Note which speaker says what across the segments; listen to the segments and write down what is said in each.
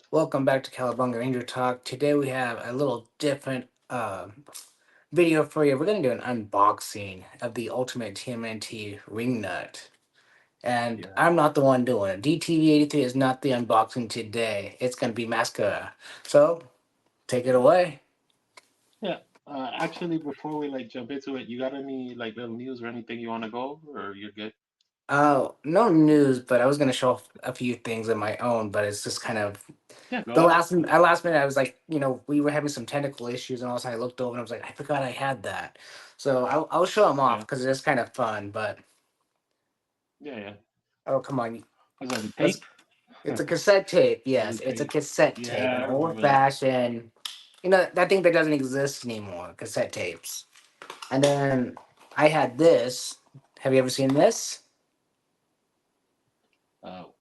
Speaker 1: Welcome back to Cowabunga Ranger Talk. Today we have a little different video for you. We're going to do an unboxing of the Ultimate TMNT WingNut. And
Speaker 2: Yeah,
Speaker 1: I'm not the one doing it. DTV83 is not the unboxing today. It's going to be Mascara. So, take it away.
Speaker 2: yeah. Actually, before we jump into it, you got any little news or anything you want to go over, or you're good?
Speaker 1: No news, but I was going to show off a few things of my own, but it's just kind of
Speaker 2: Yeah, go
Speaker 1: the
Speaker 2: ahead.
Speaker 1: last minute I was like, we were having some technical issues, and also I looked over and I was like, I forgot I had that. So I'll show them off
Speaker 2: Yeah,
Speaker 1: because it's kind of fun. But
Speaker 2: yeah, yeah.
Speaker 1: oh come on,
Speaker 2: Was that the
Speaker 1: let's.
Speaker 2: tape?
Speaker 1: It's a cassette tape.
Speaker 2: Blue
Speaker 1: Yes, it's a
Speaker 2: tape.
Speaker 1: cassette tape,
Speaker 2: Yeah,
Speaker 1: an
Speaker 2: I
Speaker 1: old
Speaker 2: remember that.
Speaker 1: fashioned. That thing that doesn't exist anymore. Cassette tapes. And then I had this. Have you ever seen this?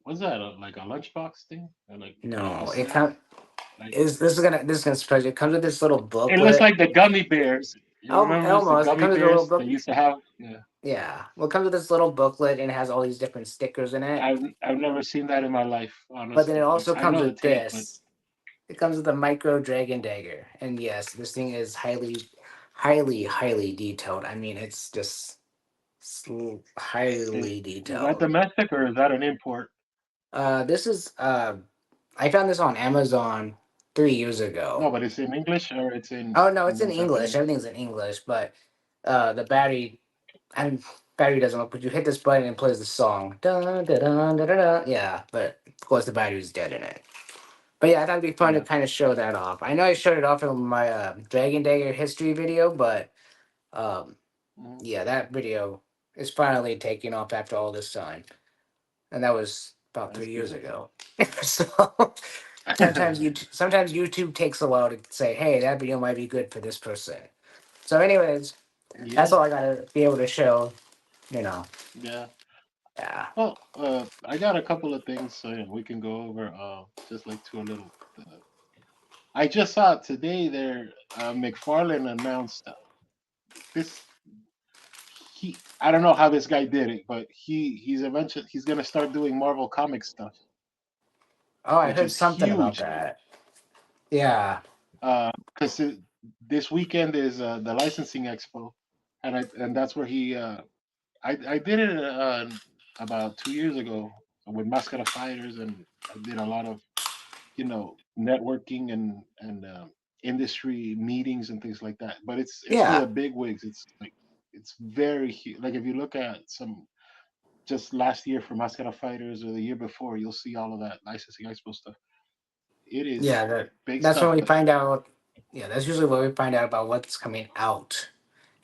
Speaker 2: Was that like a lunchbox thing, or like a
Speaker 1: No, it
Speaker 2: snack?
Speaker 1: comes.
Speaker 2: Like
Speaker 1: Is this is gonna surprise you? It comes with this little
Speaker 2: it looks
Speaker 1: booklet.
Speaker 2: like the gummy bears. You remember the
Speaker 1: Almost. It
Speaker 2: gummy
Speaker 1: comes with a little
Speaker 2: bears they
Speaker 1: book.
Speaker 2: used to have? Yeah,
Speaker 1: Yeah. Well, it comes with this little booklet and it has all these different stickers in it.
Speaker 2: I've never seen that in my life,
Speaker 1: But then it
Speaker 2: honestly.
Speaker 1: also
Speaker 2: I
Speaker 1: comes
Speaker 2: know the
Speaker 1: with
Speaker 2: tape, but
Speaker 1: this. It comes with a micro dragon dagger. And yes, this thing is highly detailed. I mean, it's just
Speaker 2: is,
Speaker 1: highly
Speaker 2: is that
Speaker 1: detailed.
Speaker 2: domestic or is that an import?
Speaker 1: This is I found this on Amazon 3 years
Speaker 2: No,
Speaker 1: ago.
Speaker 2: but it's in English or it's
Speaker 1: Oh no, it's in
Speaker 2: in
Speaker 1: English.
Speaker 2: Japanese.
Speaker 1: Everything's in English, but the battery and battery doesn't work. But you hit this button and it plays the song. Dun, dun, dun, dun, dun, dun. Yeah, but of course the battery's dead in it. But yeah, I thought it'd be fun to
Speaker 2: Yeah.
Speaker 1: kind of show that off. I know I showed it off in my Dragon Dagger history video, but um,
Speaker 2: Mhm.
Speaker 1: yeah, that video is finally taking off after all this time, and that was about
Speaker 2: That's
Speaker 1: 3 years
Speaker 2: good.
Speaker 1: ago. So sometimes YouTube takes a while to say, "Hey, that video might be good for this person." So, anyways, that's
Speaker 2: Yeah,
Speaker 1: all I gotta be able to show. You know,
Speaker 2: yeah.
Speaker 1: yeah,
Speaker 2: Well, I got a couple of things so yeah, we can go over. Just like to a little. I just saw it today. There, McFarlane announced this. I don't know how this guy did it, but he's gonna start doing Marvel comic stuff,
Speaker 1: oh, I
Speaker 2: which
Speaker 1: heard
Speaker 2: is
Speaker 1: something about
Speaker 2: huge.
Speaker 1: that. Yeah,
Speaker 2: Because this weekend is the licensing expo, and that's where I did it about 2 years ago with Mascara Fighters, and I did a lot of networking and industry meetings and things like that. But it's for
Speaker 1: yeah,
Speaker 2: the big wigs. It's like it's very huge. Like if you look at some just last year for Mascara Fighters or the year before, you'll see all of that licensing expo stuff. It is
Speaker 1: yeah.
Speaker 2: big
Speaker 1: That's when
Speaker 2: stuff.
Speaker 1: we
Speaker 2: But
Speaker 1: find out. Yeah, that's usually where we find out about what's coming out.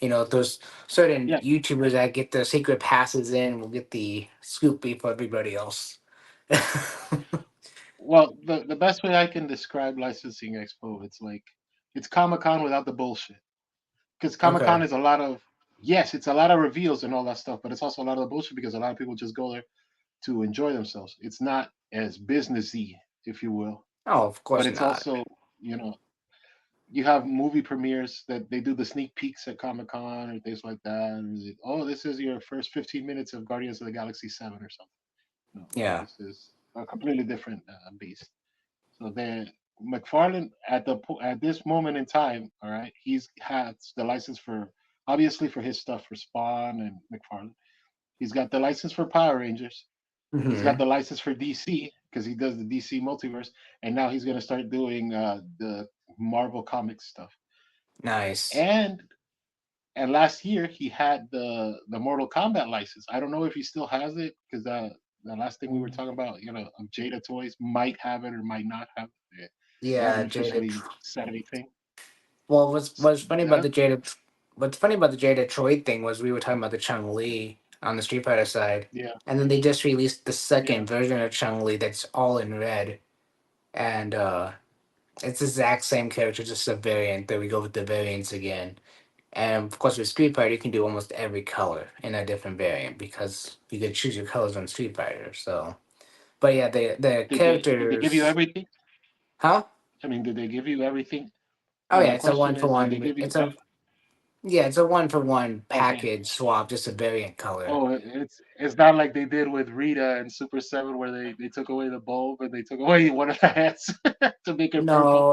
Speaker 1: There's certain
Speaker 2: yeah,
Speaker 1: YouTubers that get the secret passes in will get the scoop before everybody else.
Speaker 2: well, the best way I can describe licensing expo, it's Comic Con without the bullshit. Because Comic Con
Speaker 1: Okay.
Speaker 2: is a lot of yes, it's a lot of reveals and all that stuff, but it's also a lot of the bullshit because a lot of people just go there to enjoy themselves. It's not as businessy, if you will,
Speaker 1: Oh, of
Speaker 2: but
Speaker 1: course
Speaker 2: it's
Speaker 1: not.
Speaker 2: also you know you have movie premieres that they do the sneak peeks at Comic Con or things like that. Oh, this is your first 15 minutes of Guardians of the Galaxy 7 or something. No,
Speaker 1: Yeah.
Speaker 2: this is a completely different beast. So then McFarlane at this moment in time, all right, he's has the license for obviously for his stuff for Spawn and McFarlane. He's got the license for Power Rangers. He's got
Speaker 1: Hmm.
Speaker 2: the license for DC because he does the DC multiverse, and now he's gonna start doing the Marvel Comics stuff.
Speaker 1: Nice.
Speaker 2: And last year he had the Mortal Kombat license. I don't know if he still has it because the last thing we were talking about, Jada Toys might have it or might not have it. They
Speaker 1: Yeah,
Speaker 2: haven't
Speaker 1: Jada.
Speaker 2: officially said anything.
Speaker 1: Well, what's funny about
Speaker 2: That
Speaker 1: the Jada, what's funny about the Jada Troy thing was we were talking about the Chung Li on the Street Fighter side,
Speaker 2: yeah,
Speaker 1: and then they just released the
Speaker 2: yeah.
Speaker 1: second version of Chung Li that's all in red, and it's the exact same character, just a variant. There we go with the variants again. And of course, with Street Fighter, you can do almost every color in a different variant because you could choose your colors on Street Fighter. So, but yeah, the
Speaker 2: Did they give you
Speaker 1: characters,
Speaker 2: everything?
Speaker 1: huh?
Speaker 2: I mean, did they give you everything?
Speaker 1: Oh
Speaker 2: No,
Speaker 1: yeah,
Speaker 2: my
Speaker 1: it's a one
Speaker 2: question
Speaker 1: for
Speaker 2: is, did they
Speaker 1: one.
Speaker 2: give you?
Speaker 1: It's a Yeah, it's a one for one
Speaker 2: Okay.
Speaker 1: package swap, just a variant color.
Speaker 2: Oh, it's not like they did with Rita and Super Seven, where they took away the bulb and they took away one of the heads to make it purple.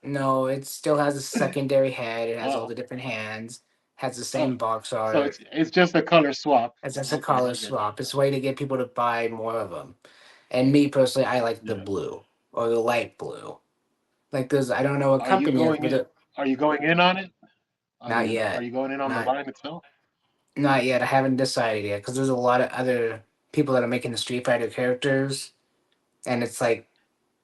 Speaker 1: No, it still has a secondary head. It has all
Speaker 2: Oh,
Speaker 1: the different hands. Has the
Speaker 2: oh,
Speaker 1: same box
Speaker 2: so
Speaker 1: art.
Speaker 2: it's just a color swap.
Speaker 1: It's just a
Speaker 2: Okay,
Speaker 1: color
Speaker 2: I get you.
Speaker 1: swap. It's a way to get people to buy more of them. And me personally, I like the
Speaker 2: Yeah.
Speaker 1: blue or the light blue. Like there's, I don't know what
Speaker 2: Are you
Speaker 1: company is,
Speaker 2: going
Speaker 1: but
Speaker 2: in? Are you going in on it?
Speaker 1: not
Speaker 2: Are
Speaker 1: yet.
Speaker 2: you going in on the
Speaker 1: Not
Speaker 2: line itself?
Speaker 1: not yet. I haven't decided yet because there's a lot of other people that are making the Street Fighter characters, and it's like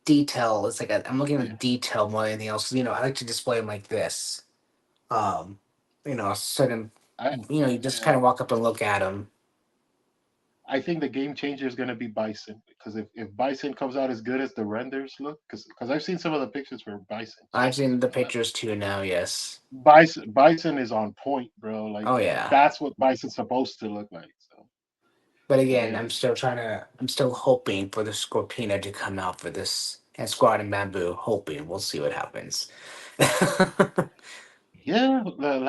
Speaker 1: detail. It's like I'm looking
Speaker 2: Yeah.
Speaker 1: at detail more than anything else. You know, I like to display them like this. Um, certain.
Speaker 2: I
Speaker 1: You just kind
Speaker 2: yeah.
Speaker 1: of walk up and look at them.
Speaker 2: I think the game changer is going to be Bison, because if Bison comes out as good as the renders look, because I've seen some of the pictures for Bison.
Speaker 1: I've seen
Speaker 2: Jesus,
Speaker 1: the
Speaker 2: man.
Speaker 1: pictures too now. Yes.
Speaker 2: Bison is on point, bro. Like
Speaker 1: Oh yeah.
Speaker 2: that's what Bison's supposed to look like. So
Speaker 1: But again,
Speaker 2: yeah,
Speaker 1: I'm still hoping for the Scorpina to come out for this and Squad and Bamboo. Hoping we'll see what happens.
Speaker 2: yeah. The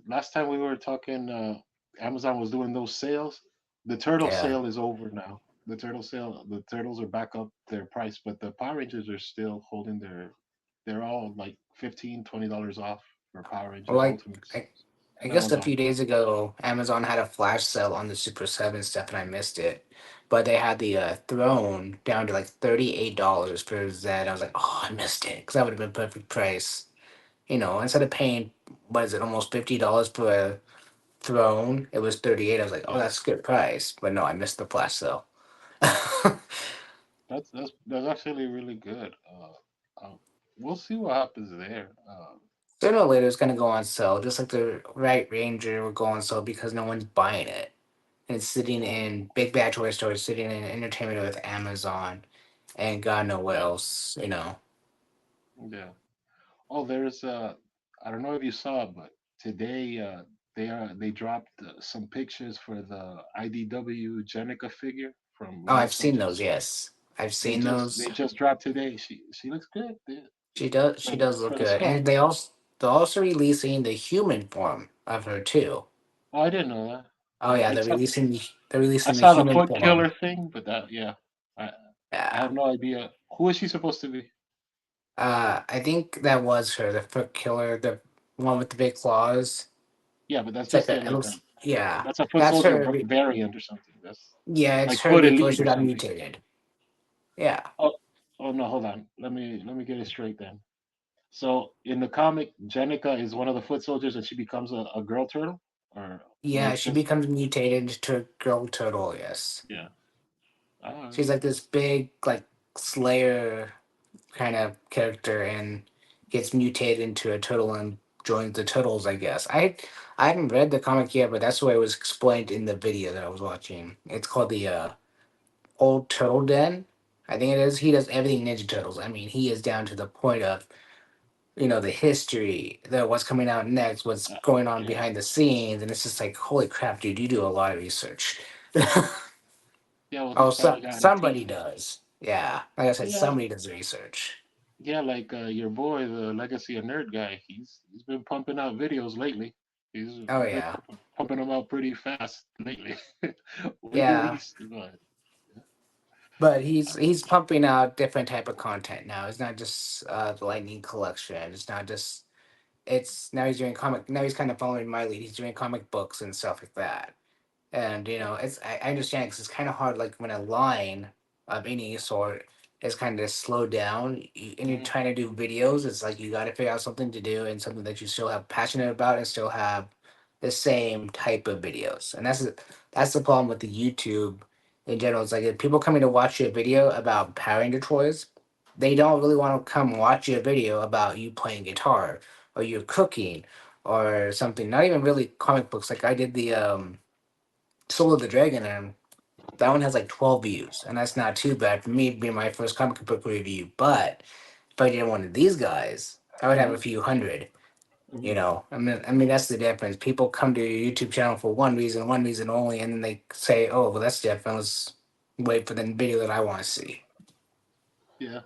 Speaker 2: last time we were talking, Amazon was doing those sales. The turtle
Speaker 1: Yeah.
Speaker 2: sale is over now. The turtles are back up their price, but the Power Rangers are still holding their. They're all like 15, $20 off for Power
Speaker 1: Well,
Speaker 2: Rangers
Speaker 1: like
Speaker 2: Ultimates
Speaker 1: I
Speaker 2: on
Speaker 1: guess a
Speaker 2: Amazon.
Speaker 1: few days ago, Amazon had a flash sale on the Super 7 stuff, and I missed it. But they had the Throne down to like $38 for Zed. I was like, oh, I missed it because that would have been perfect price. Instead of paying what is it, almost $50 for a Throne, it was 38. I was like, oh,
Speaker 2: Yeah,
Speaker 1: that's a good price. But no, I missed the flash sale.
Speaker 2: that's actually really good. We'll see what happens there.
Speaker 1: Sooner or later, it's gonna go on sale, just like the Right Ranger will go on sale because no one's buying it. And it's sitting
Speaker 2: Oh,
Speaker 1: in big bad toy stores, sitting in entertainment with Amazon, and God know what
Speaker 2: yeah,
Speaker 1: else.
Speaker 2: yeah. Oh, there's I don't know if you saw, but today they dropped some pictures for the IDW Jenica figure from
Speaker 1: Oh, I've
Speaker 2: Lost
Speaker 1: seen those.
Speaker 2: Legends.
Speaker 1: Yes, I've seen those.
Speaker 2: They just dropped today. She looks good, dude.
Speaker 1: She does. She
Speaker 2: for
Speaker 1: does look
Speaker 2: for the
Speaker 1: good,
Speaker 2: scrub.
Speaker 1: and they're also releasing the human form of her too.
Speaker 2: Oh, I didn't know that.
Speaker 1: Oh yeah,
Speaker 2: Except
Speaker 1: they're
Speaker 2: I
Speaker 1: releasing the
Speaker 2: saw the
Speaker 1: human
Speaker 2: foot killer
Speaker 1: form.
Speaker 2: thing, but that yeah, I I
Speaker 1: Yeah.
Speaker 2: have no idea who is she supposed to be.
Speaker 1: I think that was her, the foot killer, the one with the big claws.
Speaker 2: Yeah, but that's
Speaker 1: It's like
Speaker 2: just
Speaker 1: a, it
Speaker 2: like
Speaker 1: looks, yeah,
Speaker 2: that's a foot
Speaker 1: that's
Speaker 2: soldier
Speaker 1: her.
Speaker 2: variant or something. That's
Speaker 1: Yeah, it's
Speaker 2: like
Speaker 1: her
Speaker 2: foot
Speaker 1: before
Speaker 2: elite
Speaker 1: she
Speaker 2: or
Speaker 1: got
Speaker 2: something.
Speaker 1: mutated. Yeah,
Speaker 2: Oh, oh no, hold on. Let me get it straight then. So in the comic, Jenica is one of the foot soldiers, and she becomes a girl turtle, or
Speaker 1: yeah,
Speaker 2: it's
Speaker 1: she
Speaker 2: just
Speaker 1: becomes mutated to a girl turtle. Yes,
Speaker 2: yeah. All
Speaker 1: she's like this big, like Slayer kind of character, and gets mutated into a turtle and joins the turtles. I guess I haven't read the comic yet, but that's the way it was explained in the video that I was watching. It's called the Old Turtle Den. I think it is. He does everything Ninja Turtles. I mean, he is down to the point of the history, the what's coming out next, what's going on
Speaker 2: yeah,
Speaker 1: behind the scenes, and it's just like, holy crap, dude, you do a lot of research.
Speaker 2: yeah. Well,
Speaker 1: Oh,
Speaker 2: he's probably got a
Speaker 1: somebody
Speaker 2: team.
Speaker 1: does. Yeah, like I said,
Speaker 2: Yeah,
Speaker 1: somebody does research.
Speaker 2: yeah. Like your boy, the Legacy of Nerd guy. He's been pumping out videos lately.
Speaker 1: Oh
Speaker 2: He's been
Speaker 1: yeah,
Speaker 2: pumping them out pretty fast lately. With
Speaker 1: yeah.
Speaker 2: release, but
Speaker 1: But he's pumping out different type of content now. It's not just the Lightning Collection. It's not just. It's now he's doing comic. Now he's kind of following my lead. He's doing comic books and stuff like that. And I understand because it's kind of hard. Like when a line of any sort is kind of slowed down, and you're
Speaker 2: mhm,
Speaker 1: trying to do videos, it's like you got to figure out something to do and something that you still have passionate about and still have the same type of videos. And that's the problem with the YouTube in general. It's like if people coming to watch your video about Power Ranger toys, they don't really want to come watch your video about you playing guitar or you cooking or something. Not even really comic books. Like I did the Soul of the Dragon, and that one has like 12 views, and that's not too bad for me being my first comic book review. But if I did one of these guys, I would have a
Speaker 2: mhm,
Speaker 1: few hundred.
Speaker 2: mhm.
Speaker 1: I mean that's the difference. People come to your YouTube channel for one reason only, and then they say, "Oh, well, that's different. Let's wait for the video that I want to see."
Speaker 2: Yeah.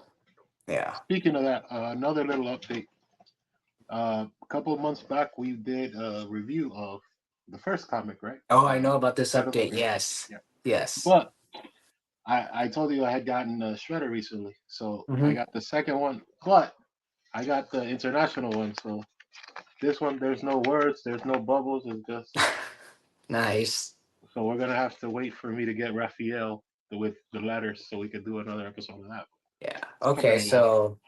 Speaker 1: Yeah.
Speaker 2: Speaking of that, another little update. A couple of months back, we did a review of the first comic, right?
Speaker 1: Oh, I know about this
Speaker 2: Turtles of
Speaker 1: update.
Speaker 2: Grace.
Speaker 1: Yes.
Speaker 2: Yeah.
Speaker 1: Yes.
Speaker 2: But I told you I had gotten Shredder recently, so I
Speaker 1: Hmm.
Speaker 2: got the second one. But I got the international one, so this one there's no words, there's no bubbles, it's just
Speaker 1: Nice.
Speaker 2: so we're gonna have to wait for me to get Raphael with the letters so we could do another episode of that.
Speaker 1: Yeah.
Speaker 2: It's
Speaker 1: Okay.
Speaker 2: coming along.
Speaker 1: So,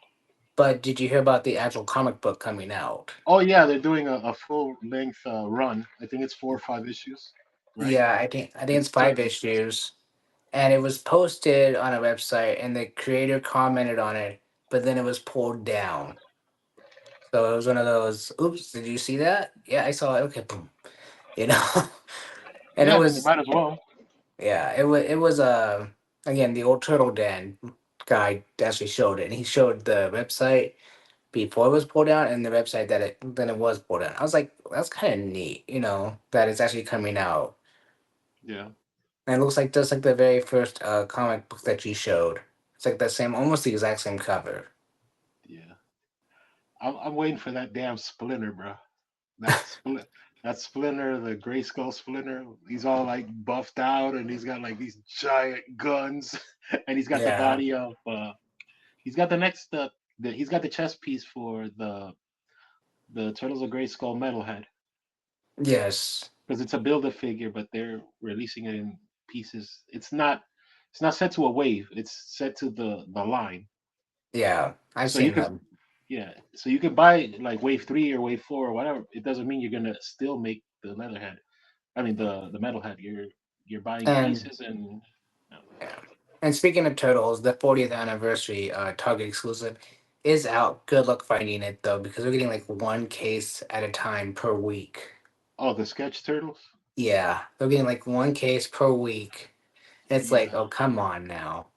Speaker 1: but did you hear about the actual comic book coming out?
Speaker 2: Oh yeah, they're doing a full length run. I think it's 4 or 5 issues, right?
Speaker 1: Yeah, I think it's
Speaker 2: It's
Speaker 1: five issues, and it was posted on a website, and the creator commented on it, but then it was pulled down. So it was one of those. Oops! Did you see that? Yeah, I saw it. Okay, boom. You know, and
Speaker 2: yeah. I mean, they might as well.
Speaker 1: yeah, it was again the old Turtle Den guy actually showed it, and he showed the website before it was pulled down and the website that it then it was pulled down. I was like, that's kind of neat, that it's actually coming out.
Speaker 2: Yeah,
Speaker 1: And it looks like just like the very first comic book that you showed. It's like the same, almost the exact same cover.
Speaker 2: yeah. I'm waiting for that damn Splinter, bro. That split, that Splinter, the Gray Skull Splinter. He's all like buffed out, and he's got like these giant guns, and he's got the
Speaker 1: Yeah.
Speaker 2: body of. He's got the next. He's got the chest piece for the Turtles of Gray Skull Metalhead
Speaker 1: Yes.
Speaker 2: because it's a build a figure, but they're releasing it in pieces. It's not set to a wave. It's set to the line.
Speaker 1: Yeah. I've
Speaker 2: So you
Speaker 1: seen
Speaker 2: could
Speaker 1: them.
Speaker 2: yeah. So you could buy like wave 3 or wave 4 or whatever. It doesn't mean you're gonna still make the Leatherhead. I mean the metalhead. You're buying
Speaker 1: And
Speaker 2: pieces and
Speaker 1: yeah. And speaking of turtles, the 40th anniversary Target exclusive is out. Good luck finding it though, because we're getting like one case at a time per week.
Speaker 2: oh the sketch turtles.
Speaker 1: Yeah, they're getting like one case per week. It's like,
Speaker 2: Yeah,
Speaker 1: oh come on now.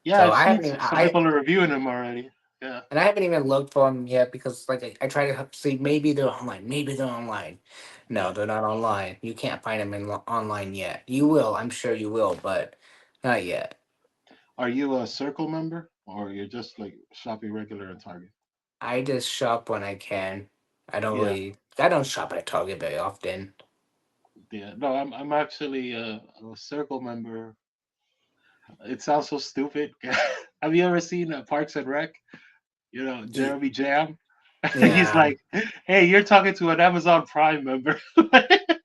Speaker 2: yeah.
Speaker 1: So
Speaker 2: I've
Speaker 1: I
Speaker 2: seen
Speaker 1: haven't even
Speaker 2: some people are reviewing them already. Yeah.
Speaker 1: I haven't even looked for them yet because like I try to see maybe they're online, maybe they're online. No,
Speaker 2: Yeah.
Speaker 1: they're not online. You can't find them online yet. You will, I'm sure you will, but not yet.
Speaker 2: Are you a circle member or you're just like shopping regular in Target?
Speaker 1: I just shop when I can.
Speaker 2: Yeah.
Speaker 1: I don't shop at Target very often.
Speaker 2: Yeah. No, I'm actually a circle member. It sounds so stupid. Have you ever seen Parks and Rec?
Speaker 1: Ye-
Speaker 2: Jeremy Jam. He's
Speaker 1: Yeah.
Speaker 2: like, "Hey, you're talking to an Amazon Prime member."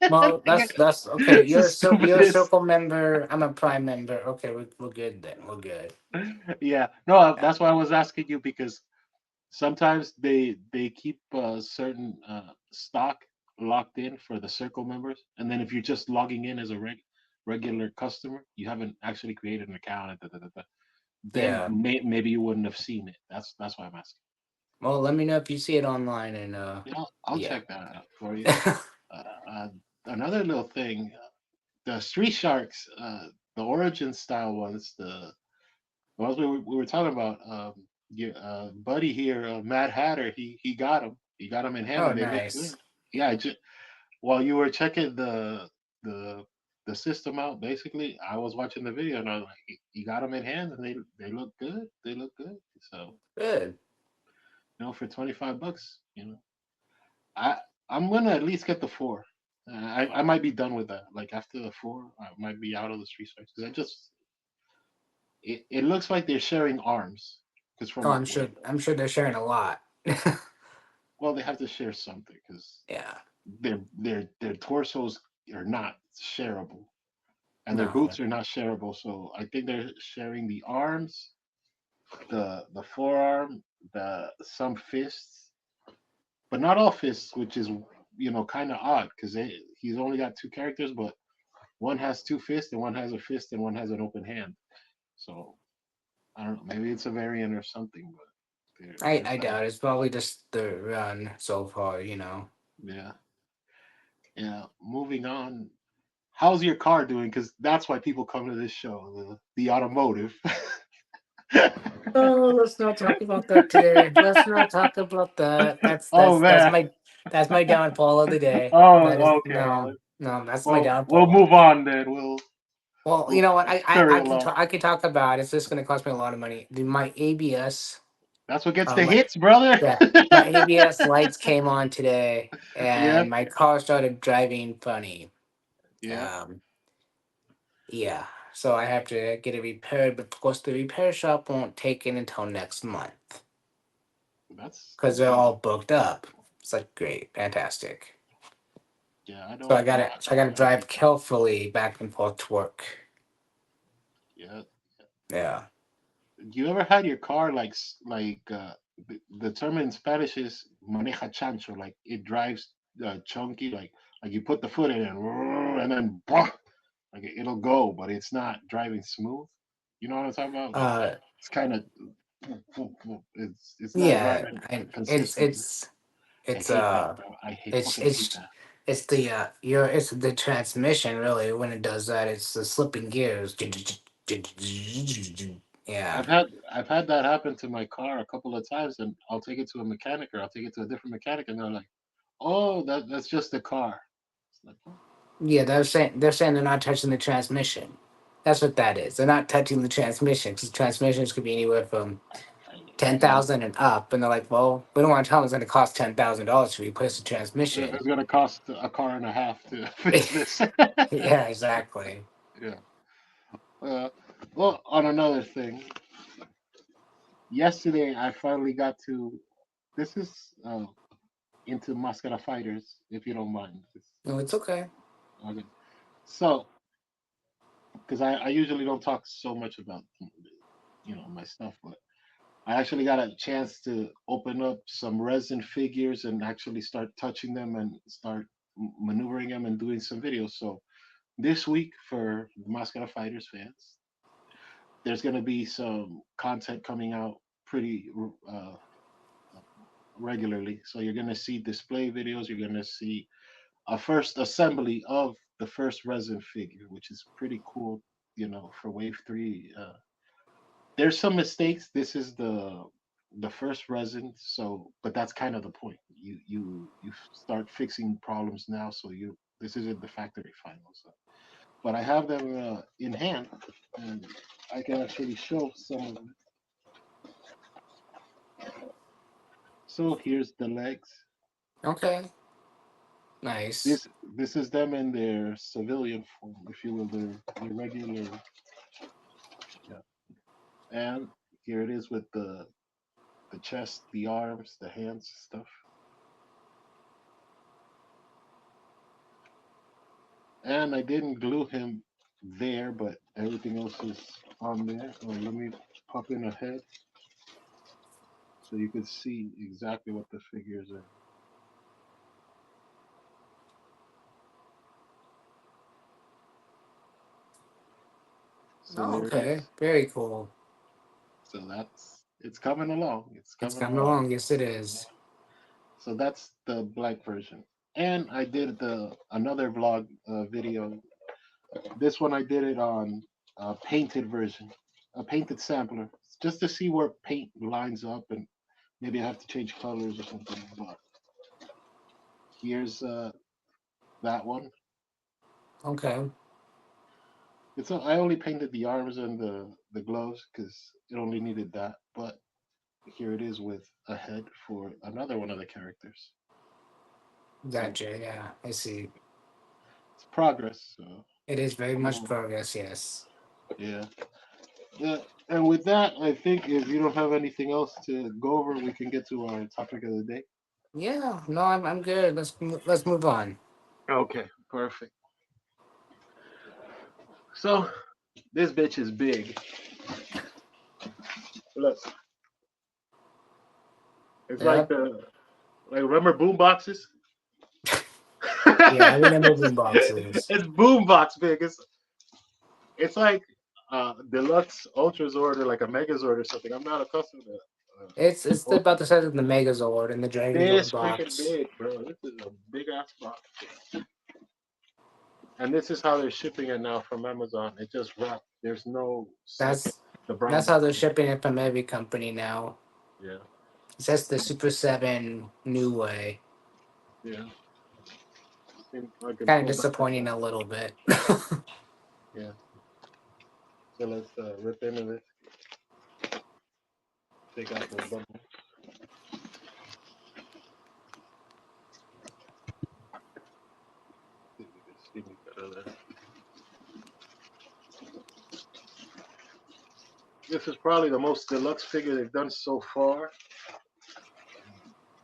Speaker 1: Well, that's okay.
Speaker 2: It's the
Speaker 1: You're a
Speaker 2: stupidest.
Speaker 1: Circle member. I'm a Prime member. Okay, we're good then. We're good.
Speaker 2: Yeah, no,
Speaker 1: Yeah.
Speaker 2: that's why I was asking you because sometimes they keep certain stock locked in for the circle members, and then if you're just logging in as a regular customer, you haven't actually created an account. Then
Speaker 1: Yeah.
Speaker 2: maybe you wouldn't have seen it. That's why I'm asking.
Speaker 1: Well, let me know if you see it online and
Speaker 2: I'll
Speaker 1: yeah.
Speaker 2: check that out for you. Uh, uh, Another little thing, the Street Sharks, the Origin style ones, the ones we were talking about. Your buddy here, Mad Hatter, he got them. He got them in hand,
Speaker 1: Oh,
Speaker 2: and they look good.
Speaker 1: nice.
Speaker 2: Yeah, while you were checking the the system out, basically, I was watching the video, and I was like, he got them in hand, and they look good. They look good. So
Speaker 1: Good.
Speaker 2: for $25, I I'm gonna at least get the four. I might be done with that. Like after the four, I might be out of the street fights because it looks like they're sharing arms. Because from
Speaker 1: Oh,
Speaker 2: what,
Speaker 1: I'm sure they're sharing a lot.
Speaker 2: well, they have to share something because
Speaker 1: Yeah.
Speaker 2: their torsos are not shareable and their
Speaker 1: No.
Speaker 2: boots are not shareable. So I think they're sharing the arms, the forearm, the some fists, but not all fists, which is kind of odd because he's only got two characters, but one has two fists and one has a fist and one has an open hand. So I don't know. Maybe it's a variant or something, but
Speaker 1: I
Speaker 2: there's that.
Speaker 1: doubt it's probably just the run so far.
Speaker 2: Yeah, yeah. Moving on. How's your car doing? Because that's why people come to this show, the automotive.
Speaker 1: Oh, let's not talk about that today. Let's not talk about that.
Speaker 2: Oh man.
Speaker 1: That's my downfall of the day. That is
Speaker 2: Oh, okay.
Speaker 1: no, that's my
Speaker 2: Well, we'll
Speaker 1: downfall.
Speaker 2: move on then.
Speaker 1: Well, you
Speaker 2: We'll
Speaker 1: know what?
Speaker 2: scurry along.
Speaker 1: I can talk about it. It's just going to cost me a lot of money. My ABS.
Speaker 2: That's what gets
Speaker 1: Uh,
Speaker 2: the
Speaker 1: my,
Speaker 2: hits, brother.
Speaker 1: yeah, my ABS lights came on today,
Speaker 2: Yeah,
Speaker 1: and my car started driving funny.
Speaker 2: yeah.
Speaker 1: Um, yeah, so I have to get it repaired, but of course the repair shop won't take it until next month because
Speaker 2: That's
Speaker 1: they're
Speaker 2: good.
Speaker 1: all booked up. It's like great, fantastic.
Speaker 2: Yeah, I
Speaker 1: So
Speaker 2: don't.
Speaker 1: I gotta
Speaker 2: I
Speaker 1: drive
Speaker 2: hate.
Speaker 1: carefully back and forth to work.
Speaker 2: Yeah.
Speaker 1: Yeah.
Speaker 2: You ever had your car like the term in Spanish is maneja chancho, like it drives chunky, like you put the foot in it and then like it'll go, but it's not driving smooth. You know what I'm talking about? Like
Speaker 1: Uh,
Speaker 2: it's kind of it's not
Speaker 1: yeah,
Speaker 2: driving
Speaker 1: and
Speaker 2: consistently. I
Speaker 1: it's
Speaker 2: hate that, bro. I
Speaker 1: it's
Speaker 2: fucking hate that.
Speaker 1: it's the your it's the transmission really when it does that. It's the slipping gears. Yeah.
Speaker 2: I've had that happen to my car a couple of times, and I'll take it to a mechanic or I'll take it to a different mechanic, and they're like, "Oh, that's just the car." It's like, oh,
Speaker 1: Yeah, they're saying they're not touching the transmission. That's what that is. They're not touching the transmission because transmissions could be anywhere from ten
Speaker 2: yeah,
Speaker 1: thousand and up, and they're like, well, we don't want to tell them it's going to cost $10,000 to replace the transmission.
Speaker 2: it's gonna cost a car and a half to fix this.
Speaker 1: Yeah, exactly.
Speaker 2: Yeah. Uh, well, on another thing, yesterday I finally got to. This is into Mascara Fighters, if you don't mind.
Speaker 1: No, it's okay.
Speaker 2: Okay. So, because I usually don't talk so much about my stuff, but I actually got a chance to open up some resin figures and actually start touching them and start maneuvering them and doing some videos. So this week for the Mascara Fighters fans, there's going to be some content coming out pretty uh, regularly. So you're going to see display videos. You're going to see a first assembly of the first resin figure, which is pretty cool. For Wave Three, there's some mistakes. This is the first resin, so but that's kind of the point. You start fixing problems now, so you this isn't the factory final. So, but I have them in hand, and I can actually show some of them. So here's the legs.
Speaker 1: Okay. Nice.
Speaker 2: This is them in their civilian form, if you will, their regular. Yeah, and here it is with the chest, the arms, the hands, stuff. And I didn't glue him there, but everything else is on there. Oh, let me pop in a head so you can see exactly what the figures are. So there it
Speaker 1: Okay.
Speaker 2: is.
Speaker 1: Very cool.
Speaker 2: So it's coming along. It's
Speaker 1: It's
Speaker 2: coming
Speaker 1: coming
Speaker 2: along.
Speaker 1: along. Yes, it is.
Speaker 2: So that's the black version. And I did the another vlog video. This one I did it on a painted version, a painted sampler, just to see where paint lines up and maybe I have to change colors or something. But here's that one.
Speaker 1: Okay.
Speaker 2: I only painted the arms and the gloves because it only needed that. But here it is with a head for another one of the characters. So
Speaker 1: Gotcha. Yeah, I see.
Speaker 2: it's progress. So
Speaker 1: It is very
Speaker 2: come
Speaker 1: much
Speaker 2: on,
Speaker 1: progress. Yes.
Speaker 2: yeah, yeah. And with that, I think if you don't have anything else to go over, we can get to our topic of the day.
Speaker 1: Yeah. No, I'm good. Let's move on.
Speaker 2: Okay, perfect. So this bitch is big. Look, it's like
Speaker 1: Yep.
Speaker 2: the like remember boom boxes?
Speaker 1: Yeah, I remember boom boxes.
Speaker 2: It's boombox big. It's like deluxe ultra zord or like a megazord or something. I'm not accustomed to
Speaker 1: It's
Speaker 2: ultra
Speaker 1: about the
Speaker 2: zord.
Speaker 1: size of the Megazord and the Dragon Zord
Speaker 2: This freaking
Speaker 1: box.
Speaker 2: big, bro. This is a big ass box. And this is how they're shipping it now from Amazon. It just wrapped. There's no second.
Speaker 1: That's
Speaker 2: The brown
Speaker 1: that's how they're
Speaker 2: box.
Speaker 1: shipping it from every company now.
Speaker 2: Yeah,
Speaker 1: It's just the Super 7 new way.
Speaker 2: yeah. I think I can
Speaker 1: Kind of
Speaker 2: pull back on
Speaker 1: disappointing
Speaker 2: that.
Speaker 1: a little bit.
Speaker 2: Yeah. So let's rip into this. Take out the bubble. This is probably the most deluxe figure they've done so far.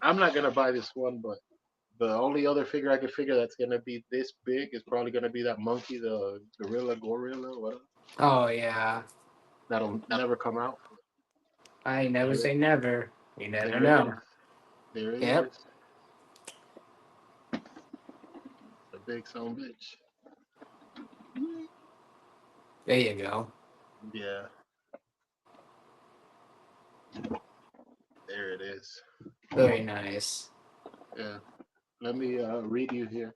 Speaker 2: I'm not gonna buy this one, but the only other figure I could figure that's gonna be this big is probably gonna be that monkey, the gorilla, whatever.
Speaker 1: Oh yeah.
Speaker 2: That'll never come out.
Speaker 1: I never
Speaker 2: There,
Speaker 1: say never. You never
Speaker 2: there it is.
Speaker 1: know.
Speaker 2: There it
Speaker 1: Yep.
Speaker 2: is. The big son of a bitch.
Speaker 1: There you go.
Speaker 2: Yeah, there it is.
Speaker 1: Very nice.
Speaker 2: Yeah. Let me read you here.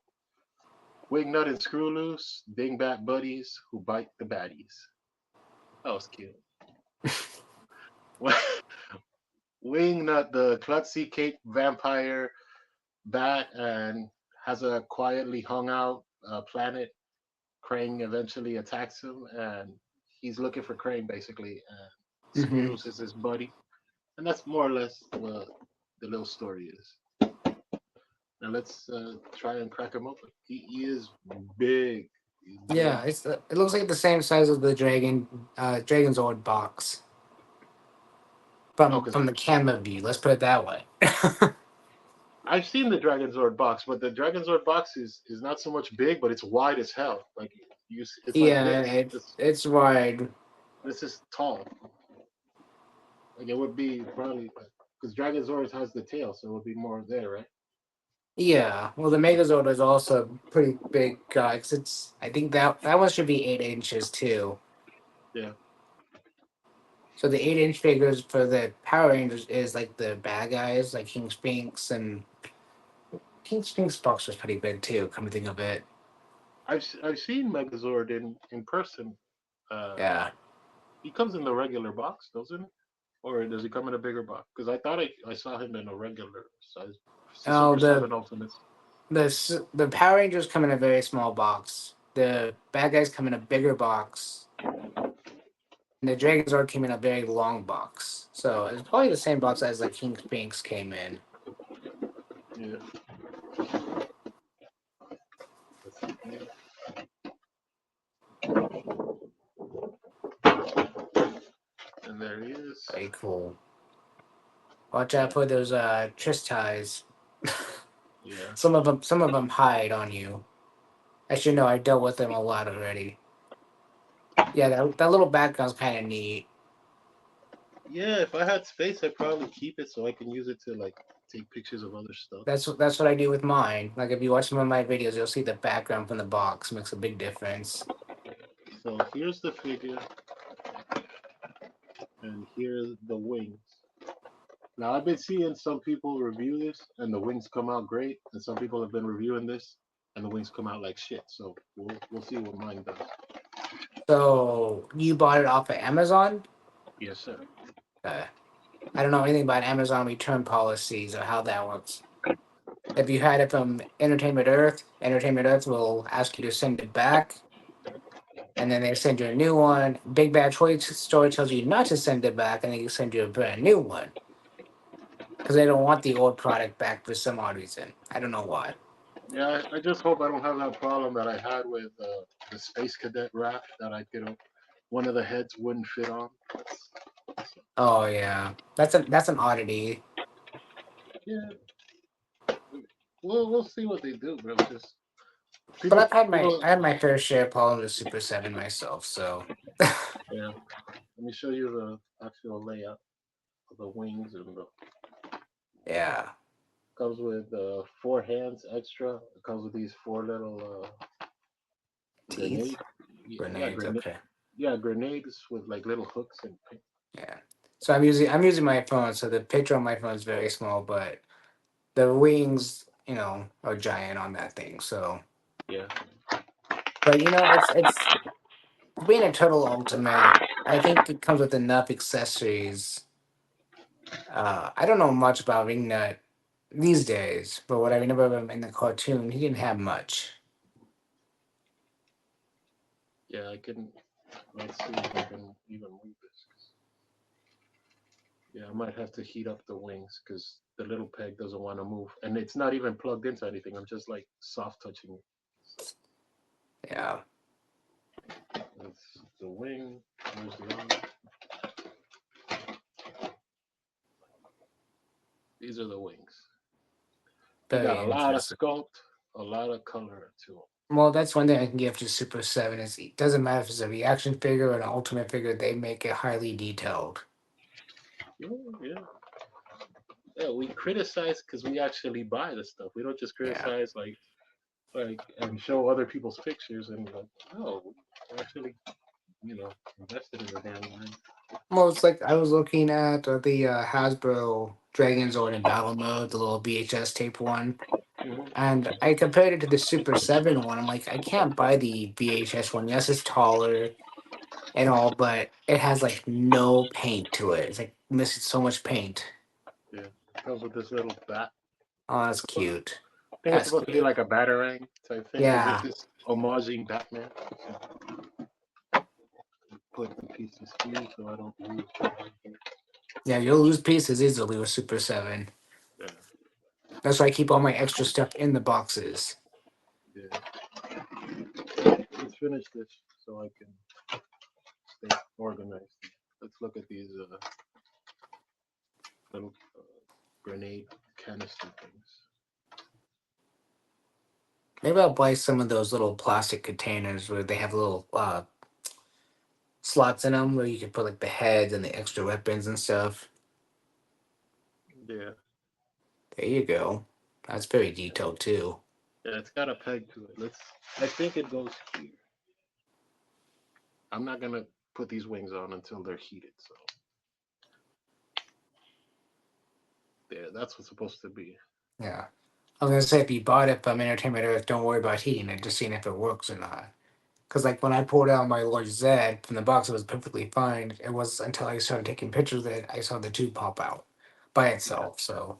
Speaker 2: Wingnut and Screw Loose, dingbat buddies who bite the baddies. That was cute. Wingnut, the klutzy cape vampire bat, and has a quietly hung out planet. Krang eventually attacks him, and he's looking for Krang basically. And Screw
Speaker 1: Hmm.
Speaker 2: Loose is his buddy, and that's more or less what the little story is. Now let's try and crack him open. He is big. He's big.
Speaker 1: Yeah, it looks like the same size as the Dragon's Sword box
Speaker 2: Oh,
Speaker 1: from
Speaker 2: because
Speaker 1: the camera view. Let's put it that way.
Speaker 2: I've seen the Dragon Zord box, but the Dragon Zord box is not so much big, but it's wide as hell. Like it's like
Speaker 1: Yeah,
Speaker 2: this.
Speaker 1: it's wide.
Speaker 2: This is tall. Like it would be probably because Dragon Zord has the tail, so it would be more there, right?
Speaker 1: Yeah, well, the Megazord is also pretty big. 'Cause it's I think that one should be 8 inches too.
Speaker 2: Yeah.
Speaker 1: So the 8 inch figures for the Power Rangers is like the bad guys, like King Spinks, and King Spinks box was pretty big too. Come to think of it,
Speaker 2: I've seen Megazord in person. Uh,
Speaker 1: yeah.
Speaker 2: he comes in the regular box, doesn't he? Or does he come in a bigger box? Because I thought I saw him in a regular size
Speaker 1: Oh,
Speaker 2: Super Seven Ultimates.
Speaker 1: the Power Rangers come in a very small box. The bad guys come in a bigger box, and the Dragon Zord came in a very long box. So it's probably the same box as like King Spinks came in.
Speaker 2: Yeah. And there he is.
Speaker 1: Very cool. Watch out for those tris ties.
Speaker 2: Yeah.
Speaker 1: Some of them hide on you. As you know, I dealt with them a lot already. Yeah, that little background's kind of neat.
Speaker 2: Yeah, if I had space, I'd probably keep it so I can use it to like take pictures of other stuff.
Speaker 1: That's what I do with mine. Like if you watch some of my videos, you'll see the background from the box makes a big difference.
Speaker 2: So here's the figure, and here's the wings. Now I've been seeing some people review this, and the wings come out great, and some people have been reviewing this, and the wings come out like shit. So we'll see what mine does.
Speaker 1: So you bought it off of Amazon?
Speaker 2: Yes, sir.
Speaker 1: Uh, I don't know anything about Amazon return policies or how that works. If you had it from Entertainment Earth will ask you to send it back, and then they send you a new one. Big Bad Toy Store tells you not to send it back, and they send you a brand new one because they don't want the old product back for some odd reason. I don't know why.
Speaker 2: Yeah, I just hope I don't have that problem that I had with the Space Cadet wrap that I could one of the heads wouldn't fit on.
Speaker 1: Oh yeah, that's an oddity.
Speaker 2: Yeah, we'll see what they do, bro. Just
Speaker 1: But
Speaker 2: people people.
Speaker 1: I had my fair share of problems with Super Seven myself. So
Speaker 2: Yeah, let me show you the actual layout of the wings and the
Speaker 1: yeah,
Speaker 2: comes with four hands extra. It comes with these four little
Speaker 1: teeth,
Speaker 2: grenade. Yeah,
Speaker 1: grenades.
Speaker 2: grenade.
Speaker 1: Okay,
Speaker 2: Yeah, grenades with like little hooks and
Speaker 1: yeah. So I'm using my phone, so the picture on my phone is very small, but the wings, are giant on that thing. So,
Speaker 2: yeah,
Speaker 1: but it's being a Turtle Ultimate. I think it comes with enough accessories. I don't know much about WingNut these days, but what I remember of him in the cartoon, he didn't have much.
Speaker 2: yeah. I can. Let's see if I can even move this. Yeah, I might have to heat up the wings because the little peg doesn't want to move, and it's not even plugged into anything. I'm just like soft touching it. So
Speaker 1: Yeah.
Speaker 2: that's the wing. There's the arm. These are the wings. They got
Speaker 1: Very
Speaker 2: a lot of
Speaker 1: interesting.
Speaker 2: sculpt, a lot of color to
Speaker 1: Well, that's one thing I can give to Super 7 is it doesn't matter if it's a reaction figure or an ultimate figure, they make it highly detailed.
Speaker 2: them. Yeah, yeah. We criticize because we actually buy the stuff. We don't just
Speaker 1: Yeah.
Speaker 2: criticize and show other people's pictures and like, no, we actually invested in the damn line.
Speaker 1: Well, it's like I was looking at the Hasbro Dragon Zord in battle mode, the little VHS tape one,
Speaker 2: Hmm.
Speaker 1: and I compared it to the Super 7 one. I'm like, I can't buy the VHS one. Yes, it's taller and all, but it has like no paint to it. It's like missing so much paint.
Speaker 2: Yeah, comes with this little bat.
Speaker 1: Oh, that's
Speaker 2: It's supposed,
Speaker 1: cute.
Speaker 2: I think it's
Speaker 1: That's
Speaker 2: supposed to be
Speaker 1: cute.
Speaker 2: like a batarang type thing because
Speaker 1: Yeah.
Speaker 2: this homaging Batman. Put the pieces here so I don't lose.
Speaker 1: Yeah, you'll lose pieces easily with Super 7.
Speaker 2: Yeah,
Speaker 1: That's why I keep all my extra stuff in the boxes.
Speaker 2: yeah. Let's finish this so I can stay organized. Let's look at these little grenade canister things.
Speaker 1: Maybe I'll buy some of those little plastic containers where they have little slots in them where you can put like the heads and the extra weapons and stuff.
Speaker 2: Yeah,
Speaker 1: There you go. That's very detailed too.
Speaker 2: yeah. It's got a peg to it. Let's. I think it goes here. I'm not gonna put these wings on until they're heated. So there, that's what's supposed to be.
Speaker 1: Yeah. I was gonna say if you bought it from Entertainment Earth, don't worry about heating it, just seeing if it works or not. Because like when I pulled out my Lord Zed from the box, it was perfectly fine. It was until I started taking pictures of it, I saw the tube pop out by
Speaker 2: Yeah,
Speaker 1: itself. So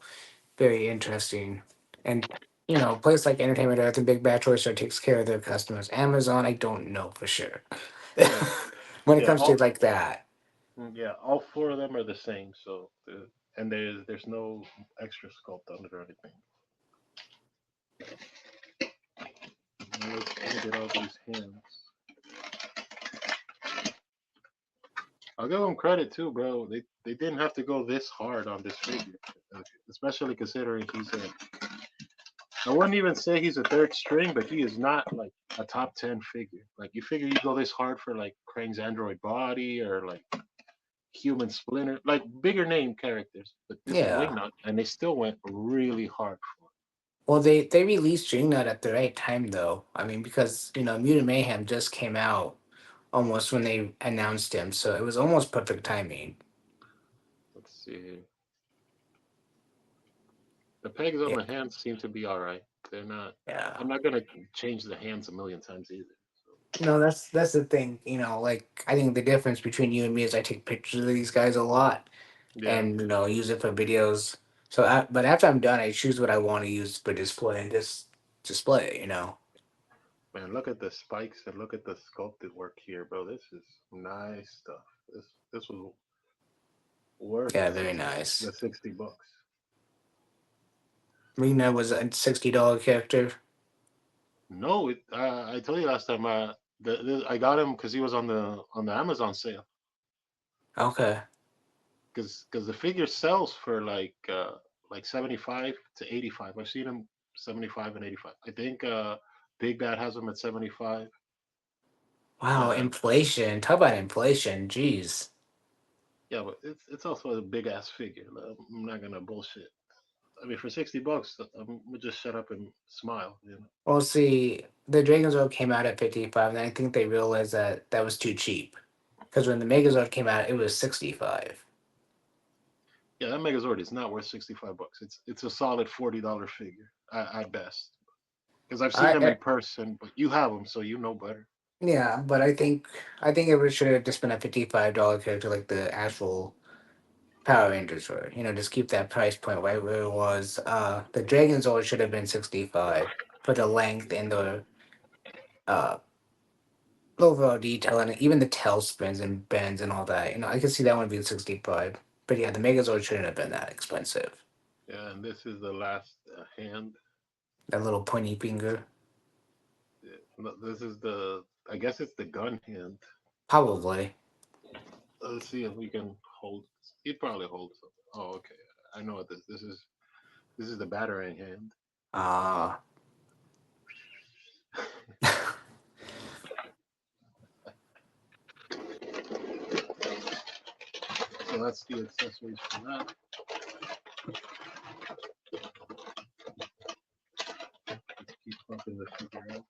Speaker 1: very interesting. And a place like Entertainment Earth and Big Bad Toy Store takes care of their customers. Amazon, I don't know for sure.
Speaker 2: yeah,
Speaker 1: When it
Speaker 2: yeah.
Speaker 1: comes to like that.
Speaker 2: Yeah. All four of them are the same. So and there's no extra sculpt on it or anything. Let's get all these hands. I'll give them credit too, bro. They didn't have to go this hard on this figure, especially considering he's a. I wouldn't even say he's a third string, but he is not like a top 10 figure. Like you figure you go this hard for like Krang's android body or like Human Splinter, like bigger name characters. But this is
Speaker 1: Yeah.
Speaker 2: WingNut, and they still went really hard for
Speaker 1: Well, they released DreamNut at the right time though. I mean, because Mutant Mayhem just came out almost when they announced him, so it was almost perfect timing.
Speaker 2: it. Let's see. The pegs on
Speaker 1: Yeah.
Speaker 2: the hands seem to be all right. They're not.
Speaker 1: Yeah.
Speaker 2: I'm not gonna change the hands a million times either. So
Speaker 1: No, that's the thing. Like I think the difference between you and me is I take pictures of these guys a lot
Speaker 2: yeah,
Speaker 1: and use it for videos. So, but after I'm done, I choose what I want to use for display and just display it.
Speaker 2: man, look at the spikes and look at the sculpted work here, bro. This is nice stuff. This was worth
Speaker 1: Yeah, very nice.
Speaker 2: the $60.
Speaker 1: Rena was a $60 character.
Speaker 2: No, I told you last time. I got him because he was on the Amazon sale.
Speaker 1: Okay.
Speaker 2: Because the figure sells for like 75 to 85. I've seen him 75 and 85. I think Big Bad has him at 75.
Speaker 1: Wow,
Speaker 2: Uh,
Speaker 1: inflation. Talk about inflation. Jeez.
Speaker 2: yeah, but it's also a big ass figure. I'm not gonna bullshit. I mean, for $60, I'm gonna just shut up and smile. You know.
Speaker 1: Well, see, the Dragonzord came out at 55, and I think they realized that that was too cheap. Because when the Megazord came out, it was 65.
Speaker 2: Yeah, that Megazord is not worth $65. It's a solid $40 figure at best. Because I've seen them in
Speaker 1: I
Speaker 2: person, but you have them, so you know better.
Speaker 1: Yeah, but I think it should have just been a $55 character like the actual Power Rangers were. Just keep that price point right where it was. The Dragonzord should have been 65 for the length and the uh overall detail and even the tail spins and bends and all that. I could see that one being 65. But yeah, the Megazord shouldn't have been that expensive.
Speaker 2: Yeah, and this is the last hand.
Speaker 1: That little pointy finger.
Speaker 2: Yeah, no, this is the. I guess it's the gun hand.
Speaker 1: Probably.
Speaker 2: Let's see if we can hold. He'd probably hold something. Oh, okay. I know what this is the battering hand.
Speaker 1: Ah.
Speaker 2: So that's the accessories for that. Let's keep pumping the figure out.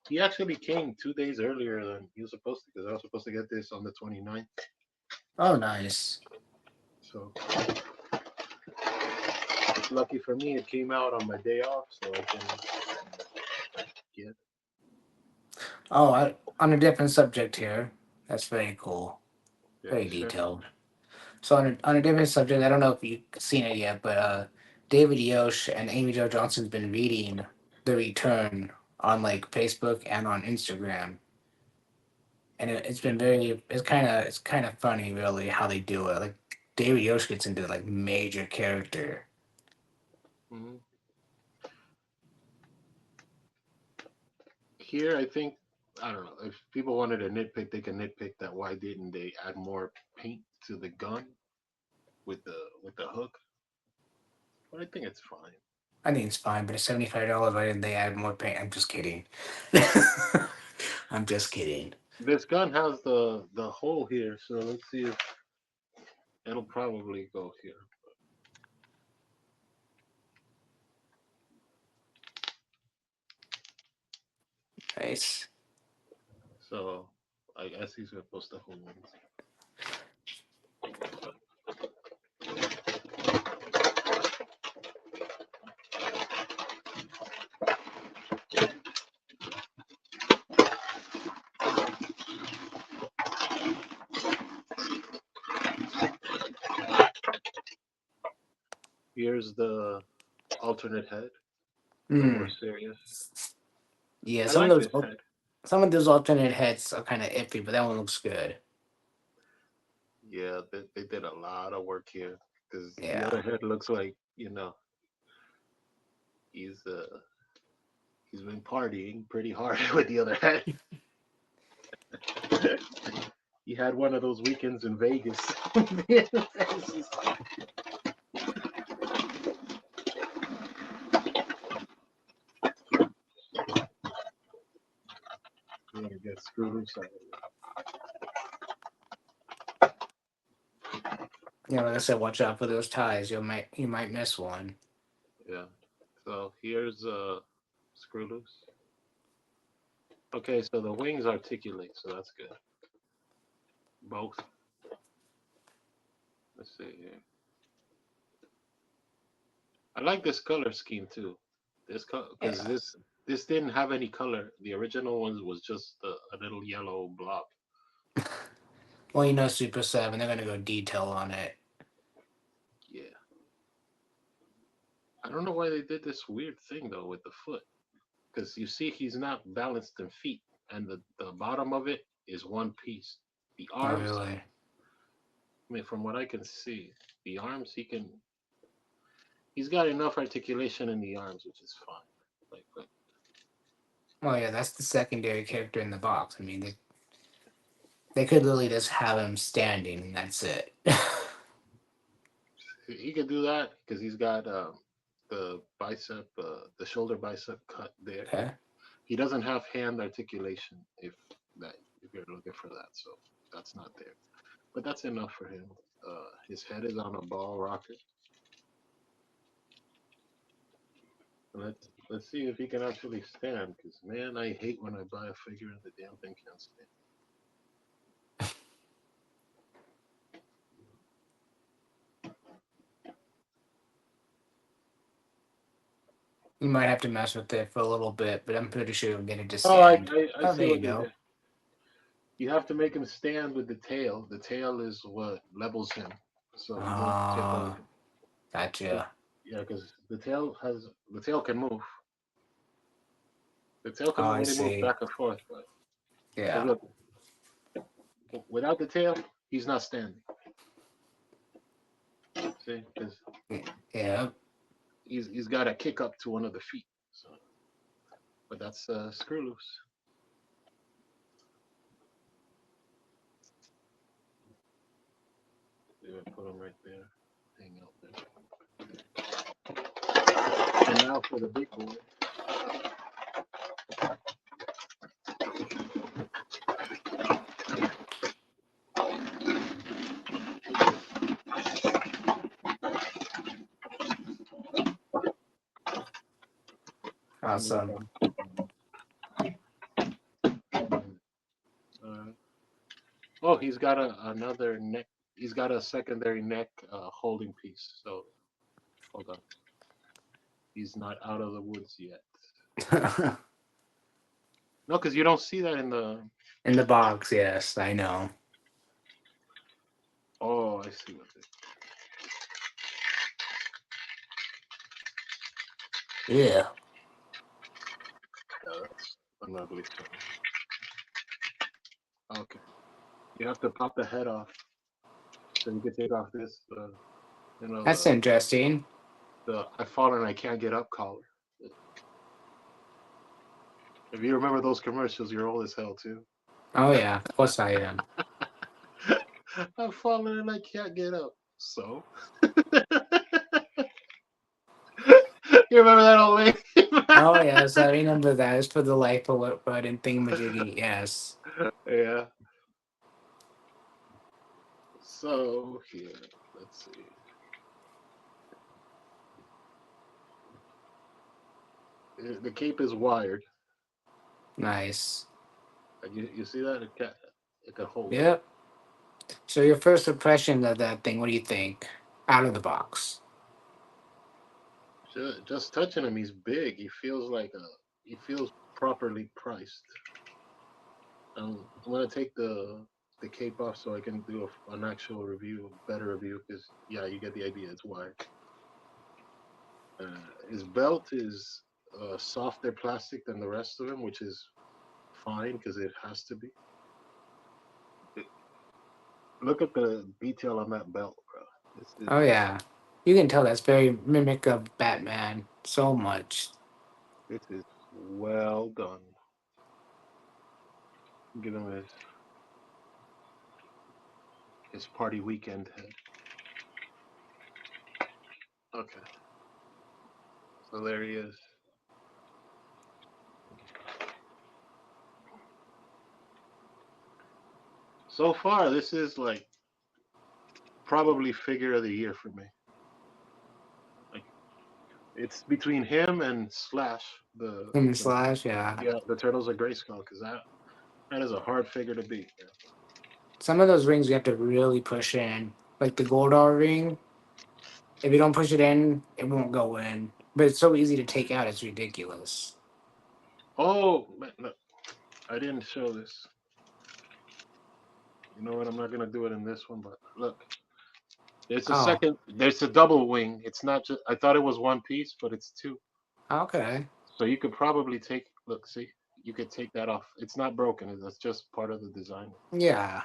Speaker 2: He actually came 2 days earlier than he was supposed to because I was supposed to get this on the 29th.
Speaker 1: Oh, nice.
Speaker 2: So lucky for me, it came out on my day off, so I can get.
Speaker 1: Oh, on a different subject here. That's very cool.
Speaker 2: Yeah,
Speaker 1: Very
Speaker 2: sure.
Speaker 1: detailed. So on a different subject, I don't know if you've seen it yet, but David Yosh and Amy Jo Johnson's been reading The Return on like Facebook and on Instagram, and it's been very it's kind of funny really how they do it. Like David Yosh gets into like major character.
Speaker 2: Hmm. Here, I think I don't know if people wanted to nitpick, they can nitpick that. Why didn't they add more paint to the gun with the hook? But I think it's fine.
Speaker 1: I think it's fine, but it's $75. Why didn't they add more paint? I'm just kidding. I'm just kidding.
Speaker 2: This gun has the hole here, so let's see if it'll probably go here.
Speaker 1: Nice.
Speaker 2: So I guess he's supposed to hold on. Here's the alternate head, a little more
Speaker 1: Hmm.
Speaker 2: serious.
Speaker 1: Yeah,
Speaker 2: I like this head.
Speaker 1: some of those alternate heads are kind of iffy, but that one looks good.
Speaker 2: Yeah, they did a lot of work here because the other
Speaker 1: Yeah.
Speaker 2: head looks like he's he's been partying pretty hard with the other head. He had one of those weekends in Vegas. You want to get screwed loose out of
Speaker 1: Yeah, like I said, watch out for those ties. You might miss one.
Speaker 2: it. Yeah. So here's screw loose. Okay, so the wings articulate, so that's good. Both. Let's see here. I like this color scheme too. This because
Speaker 1: Yeah.
Speaker 2: this didn't have any color. The original one was just a little yellow blob.
Speaker 1: Well, Super 7, they're gonna go detail on it.
Speaker 2: Yeah. I don't know why they did this weird thing though with the foot. Because you see he's not balanced in feet, and the bottom of it is one piece. The
Speaker 1: Oh,
Speaker 2: arms,
Speaker 1: really?
Speaker 2: I mean, from what I can see, the arms he's got enough articulation in the arms, which is fine. Like
Speaker 1: Well, yeah, that's the secondary character in the box. I mean, they could literally just have him standing, and that's it.
Speaker 2: he could do that because he's got the bicep, the shoulder bicep cut there.
Speaker 1: Okay.
Speaker 2: He doesn't have hand articulation that if you're looking for that, so that's not there. But that's enough for him. His head is on a ball rocket. Let's see if he can actually stand. Because man, I hate when I buy a figure and the damn thing can't stand.
Speaker 1: You might have to mess with it for a little bit, but I'm pretty sure you'll get it to
Speaker 2: Oh,
Speaker 1: stand.
Speaker 2: I
Speaker 1: Oh, there
Speaker 2: see
Speaker 1: you
Speaker 2: what they
Speaker 1: go.
Speaker 2: did. You have to make him stand with the tail. The tail is what levels him, so he won't tip
Speaker 1: Ah,
Speaker 2: over. Cause,
Speaker 1: gotcha.
Speaker 2: yeah, because the tail can move. The tail
Speaker 1: Oh,
Speaker 2: can
Speaker 1: I
Speaker 2: only move
Speaker 1: see.
Speaker 2: back and forth, but because
Speaker 1: Yeah.
Speaker 2: look, without the tail, he's not standing. See, because
Speaker 1: Yeah.
Speaker 2: he's got to kick up to one of the feet. So, but that's screw loose. it. Put them right there. Hang out there. And now for the big boy.
Speaker 1: Awesome.
Speaker 2: Uh, oh, he's got another neck. He's got a secondary neck holding piece. So hold on. He's not out of the woods yet. No, because you don't see that in the.
Speaker 1: In the box, yes, I know.
Speaker 2: Oh, I see what it.
Speaker 1: Yeah.
Speaker 2: Yeah, that's an ugly thing. Okay, you have to pop the head off so you can take off this.
Speaker 1: That's interesting.
Speaker 2: The I fall and I can't get up collar. If you remember those commercials, you're old as hell too.
Speaker 1: Oh yeah, of course I am.
Speaker 2: I've fallen and I can't get up. So you remember that old lady?
Speaker 1: Oh yes, I remember that. It's for the life of what and thingamajiggy. Yes.
Speaker 2: Yeah. So here, let's see. The cape is wired.
Speaker 1: Nice.
Speaker 2: You see that? It can hold.
Speaker 1: Yep. So your first impression of that thing, what do you think? Out of the box.
Speaker 2: Just touching him, he's big. He feels properly priced. I'm gonna take the cape off so I can do an actual review, better review, because yeah, you get the idea. It's wide. His belt is softer plastic than the rest of him, which is fine because it has to be. It- Look at the detail on that belt, bro. This is
Speaker 1: Oh yeah. You can tell that's very mimic of Batman so much.
Speaker 2: this is well done. Give him his party weekend head. Okay, so there he is. So far, this is like probably figure of the year for me. Like it's between him and Slash,
Speaker 1: In the slash, yeah.
Speaker 2: the Turtles of Grayskull, because that is a hard figure to beat. Yeah.
Speaker 1: Some of those rings you have to really push in. Like the Goldar ring. If you don't push it in, it won't go in. But it's so easy to take out, it's ridiculous.
Speaker 2: Oh, man, look, I didn't show this. You know what? I'm not gonna do it in this one, but look, there's a
Speaker 1: Oh,
Speaker 2: second. There's a double wing. It's not just. I thought it was one piece, but it's two.
Speaker 1: okay.
Speaker 2: So you could probably take. Look, see, you could take that off. It's not broken. That's just part of the design.
Speaker 1: Yeah.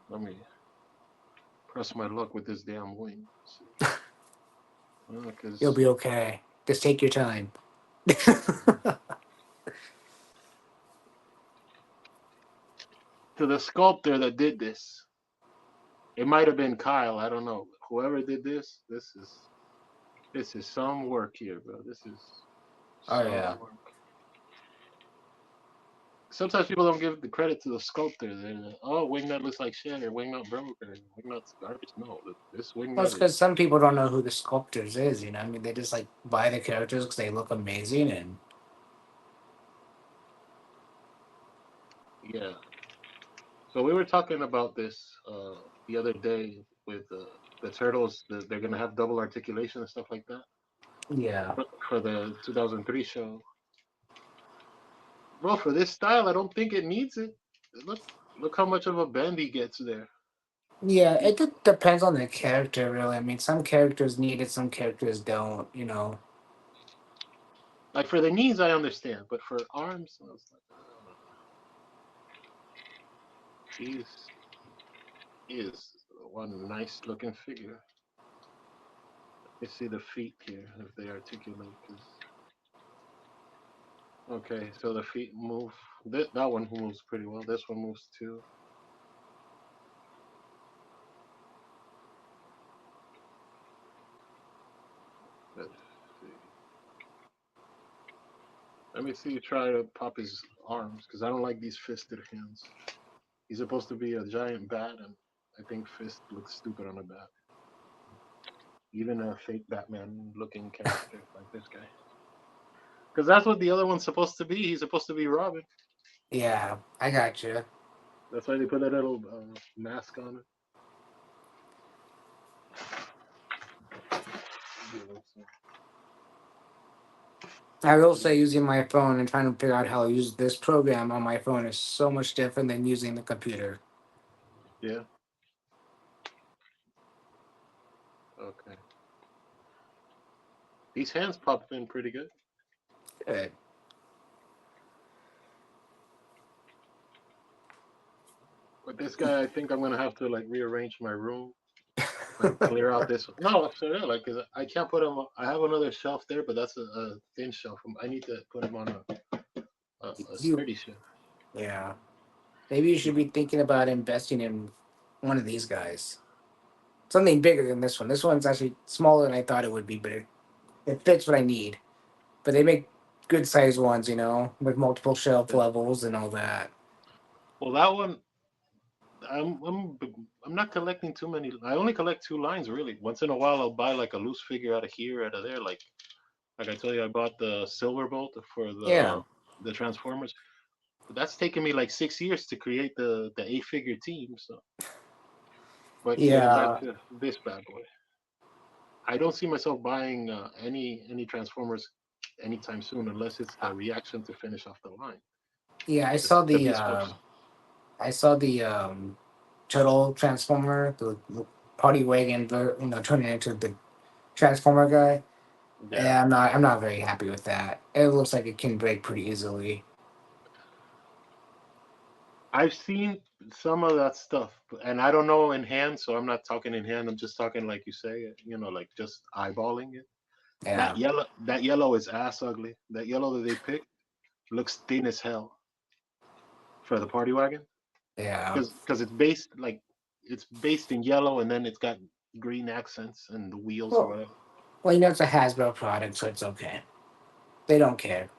Speaker 2: Let me press my luck with this damn wing. See,
Speaker 1: You'll
Speaker 2: because
Speaker 1: be okay. Just take your time.
Speaker 2: to the sculptor that did this, it might have been Kyle. I don't know. Whoever did this, this is some work here, bro. This is
Speaker 1: Oh
Speaker 2: some
Speaker 1: yeah.
Speaker 2: work. Sometimes people don't give the credit to the sculptor. They're like, oh, Wingnut looks like shit, or Wingnut broke, or Wingnut's garbage. No, this
Speaker 1: Well, it's
Speaker 2: Wingnut is.
Speaker 1: because some people don't know who the sculptors is. You know, I mean, they just like buy the characters because they look amazing, and
Speaker 2: Yeah. So we were talking about this the other day with the turtles. They're gonna have double articulation and stuff like that
Speaker 1: yeah,
Speaker 2: for the 2003 show. Bro, for this style, I don't think it needs it. Look how much of a bend he gets there.
Speaker 1: yeah. It depends on the character, really. I mean, some characters need it, some characters don't. You know.
Speaker 2: Like for the knees, I understand, but for arms, I was like, he's he is one nice looking figure. You see the feet here if they articulate, because Okay, so the feet move. That one moves pretty well. This one moves too. Let's see. Let me see you try to pop his arms because I don't like these fisted hands. He's supposed to be a giant bat, and I think fist looks stupid on a bat. Even a fake Batman looking character like this guy. Because that's what the other one's supposed to be. He's supposed to be Robin.
Speaker 1: Yeah, I got you.
Speaker 2: That's why they put that little mask on it.
Speaker 1: I will say using my phone and trying to figure out how to use this program on my phone is so much different than using the computer.
Speaker 2: Yeah. Okay. These hands popped in pretty good.
Speaker 1: Good.
Speaker 2: But this guy, I think I'm gonna have to like rearrange my room, like clear out this. No, for real, like, cause I can't put him. I have another shelf there, but that's a thin shelf. I need to put him on a
Speaker 1: You,
Speaker 2: sturdy shelf.
Speaker 1: yeah. Maybe you should be thinking about investing in one of these guys. Something bigger than this one. This one's actually smaller than I thought it would be, but it fits what I need. But they make good sized ones, with multiple shelf
Speaker 2: Yeah.
Speaker 1: levels and all that.
Speaker 2: Well, that one, I'm not collecting too many. I only collect two lines really. Once in a while, I'll buy like a loose figure out of here, out of there. Like I told you, I bought the Silver Bolt for
Speaker 1: Yeah.
Speaker 2: the Transformers. But that's taken me like 6 years to create the eight figure team. So, but getting back
Speaker 1: Yeah.
Speaker 2: to this bad boy, I don't see myself buying any Transformers anytime soon, unless it's
Speaker 1: Uh,
Speaker 2: the reaction to finish off the line.
Speaker 1: yeah,
Speaker 2: The Beast Wars.
Speaker 1: I saw the turtle transformer, the party wagon, turning into the transformer guy.
Speaker 2: Yeah,
Speaker 1: Yeah, I'm not very happy with that. It looks like it can break pretty easily.
Speaker 2: I've seen some of that stuff, and I don't know in hand, so I'm not talking in hand. I'm just talking like you say, like just eyeballing it.
Speaker 1: Yeah,
Speaker 2: That yellow is ass ugly. That yellow that they picked looks thin as hell for the party wagon,
Speaker 1: yeah.
Speaker 2: because it's based in yellow, and then it's got green accents and the wheels or
Speaker 1: Well,
Speaker 2: whatever.
Speaker 1: it's a Hasbro product, so it's okay. They don't care.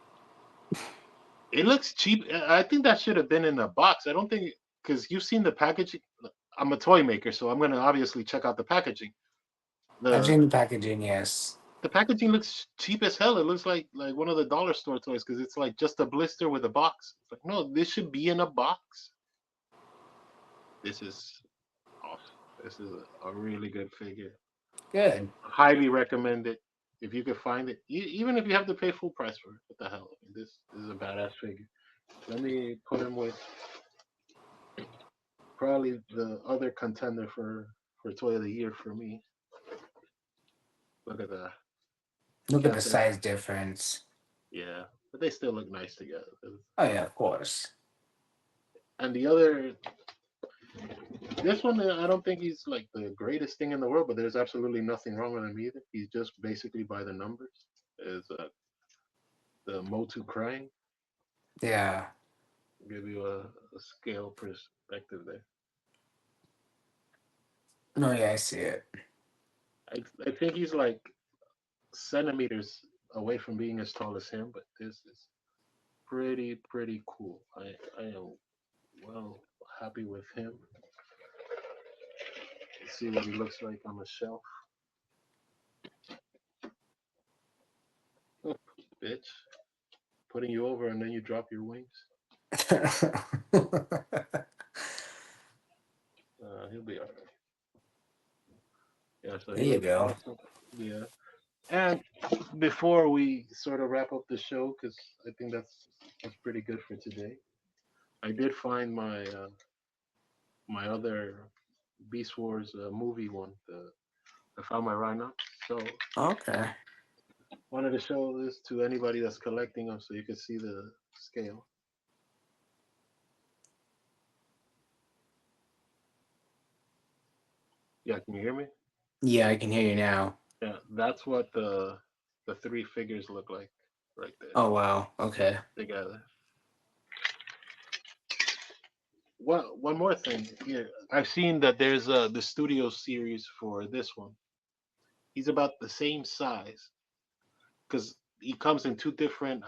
Speaker 2: It looks cheap. I think that should have been in a box. I don't think because you've seen the packaging. I'm a toy maker, so I'm gonna obviously check out the packaging.
Speaker 1: I've
Speaker 2: The
Speaker 1: seen the packaging, yes.
Speaker 2: the packaging looks cheap as hell. It looks like one of the dollar store toys because it's like just a blister with a box. It's like no, this should be in a box. This is awesome. This is a really good figure.
Speaker 1: Good.
Speaker 2: Highly recommend it if you could find it. Even if you have to pay full price for it. What the hell? I mean, this is a badass figure. Let me put him with probably the other contender for toy of the year for me. Look at that.
Speaker 1: Look at
Speaker 2: Can't
Speaker 1: the
Speaker 2: say
Speaker 1: size difference.
Speaker 2: yeah, but they still look nice together.
Speaker 1: Oh yeah, of course.
Speaker 2: And the other, this one, I don't think he's like the greatest thing in the world, but there's absolutely nothing wrong with him either. He's just basically by the numbers. Is the Motu crying?
Speaker 1: Yeah.
Speaker 2: Give you a scale perspective there.
Speaker 1: No, yeah, I see it.
Speaker 2: I think he's like centimeters away from being as tall as him, but this is pretty cool. I am well happy with him. Let's see what he looks like on the shelf. Oh, bitch, putting you over and then you drop your wings. He'll be all right. Yeah, so
Speaker 1: There
Speaker 2: he
Speaker 1: you
Speaker 2: looks
Speaker 1: go.
Speaker 2: awesome. Yeah. And before we sort of wrap up the show, because I think that's pretty good for today. I did find my other Beast Wars movie one. I found my Rhino. So
Speaker 1: Okay.
Speaker 2: wanted to show this to anybody that's collecting them, so you can see the scale. Yeah, can you hear me?
Speaker 1: Yeah, I can hear you now.
Speaker 2: Yeah, that's what the three figures look like. right there
Speaker 1: Oh wow. Okay.
Speaker 2: together. One more thing here. I've seen that there's the studio series for this one. He's about the same size because he comes in two different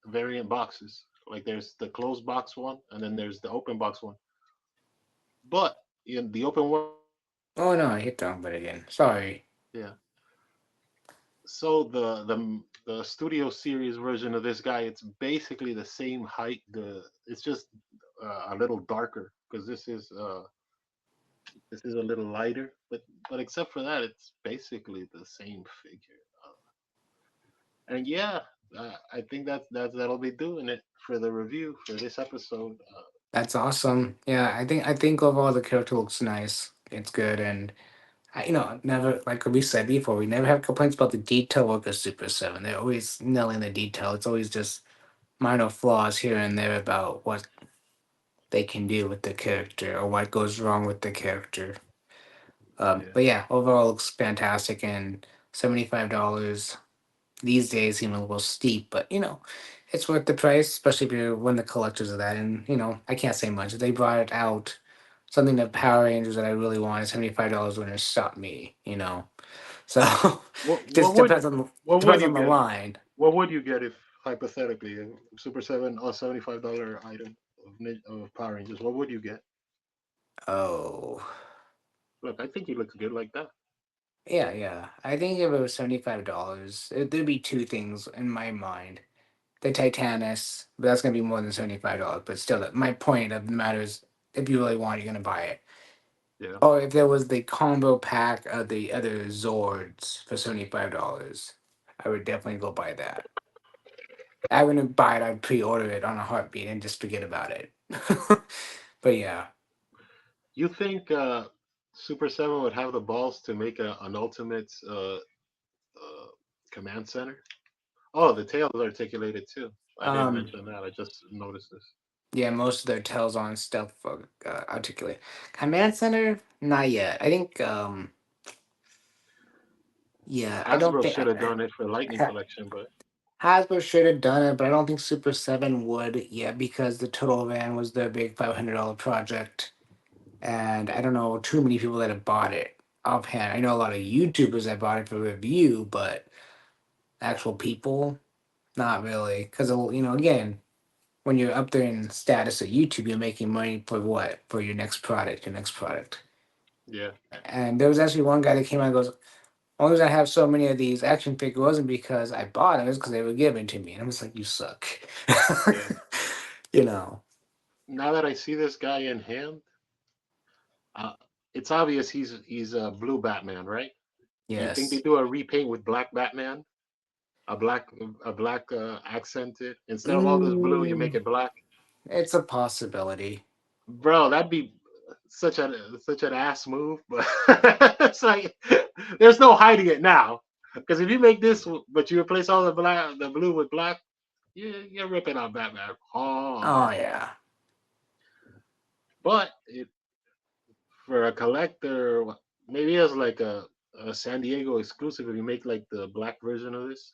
Speaker 2: variant boxes. Like there's the closed box one, and then there's the open box one. But in the open one,
Speaker 1: Oh no, I hit the wrong button again. Sorry.
Speaker 2: yeah. So the studio series version of this guy, it's basically the same height. It's just a little darker because this is a little lighter. But except for that, it's basically the same figure. And yeah, I think that'll be doing it for the review for this episode.
Speaker 1: That's awesome. Yeah, I think overall the character looks nice. It's good, and never like we said before, we never have complaints about the detail work of Super Seven. They're always nailing the detail. It's always just minor flaws here and there about what they can do with the character or what goes wrong with the character.
Speaker 2: Yeah,
Speaker 1: But yeah, overall looks fantastic, and $75 these days seem a little steep, but it's worth the price, especially if you're one of the collectors of that. And I can't say much. If they brought it out something to Power Rangers that I really wanted, $75 wouldn't have stopped me. So
Speaker 2: what
Speaker 1: it just
Speaker 2: what would what would
Speaker 1: depends
Speaker 2: you
Speaker 1: on the
Speaker 2: get?
Speaker 1: line.
Speaker 2: What would you get if hypothetically a Super Seven or $75 item of Power Rangers? What would you get?
Speaker 1: Oh,
Speaker 2: Look, I think he looks good like that.
Speaker 1: yeah, yeah. I think if it was $75, there'd be two things in my mind. The Titanus, but that's gonna be more than $75. But still, my point of the matter is, if you really want, it, you're gonna buy it.
Speaker 2: Yeah,
Speaker 1: Or if there was the combo pack of the other Zords for $75, I would definitely go buy that. I wouldn't buy it, I'd pre order it on a heartbeat and just forget about it. But yeah.
Speaker 2: you think Super Seven would have the balls to make an ultimate command center? Oh, the tail is articulated too. I didn't
Speaker 1: Um
Speaker 2: mention that. I just noticed this.
Speaker 1: yeah, most of their tells on stuff articulate. Command Center, not yet. I think yeah, I don't
Speaker 2: Hasbro
Speaker 1: think
Speaker 2: should have done it for Lightning Collection, but
Speaker 1: Hasbro should have done it, but I don't think Super 7 would yet because the Total Van was their big $500 project. And I don't know too many people that have bought it offhand. I know a lot of YouTubers that bought it for review, but actual people, not really. Because, again, when you're up there in status of YouTube, you're making money for what? For your next product, your next product.
Speaker 2: yeah,
Speaker 1: And there was actually one guy that came out and goes, only reason I have so many of these action figures wasn't because I bought them, it's because they were given to me. And I'm just like, you suck.
Speaker 2: yeah.
Speaker 1: you know.
Speaker 2: Now that I see this guy in hand, uh, it's obvious he's a blue Batman, right? You think they
Speaker 1: Yes.
Speaker 2: do a repaint with black Batman, a black a black accented instead of all this blue, you make
Speaker 1: Mm,
Speaker 2: it black,
Speaker 1: it's a possibility.
Speaker 2: bro? That'd be such an ass move, but it's like there's no hiding it now. Because if you make this, but you replace all the blue with black, you're ripping on Batman
Speaker 1: Oh,
Speaker 2: hard.
Speaker 1: yeah.
Speaker 2: But for a collector, maybe it's like a San Diego exclusive. If you make like the black version of this,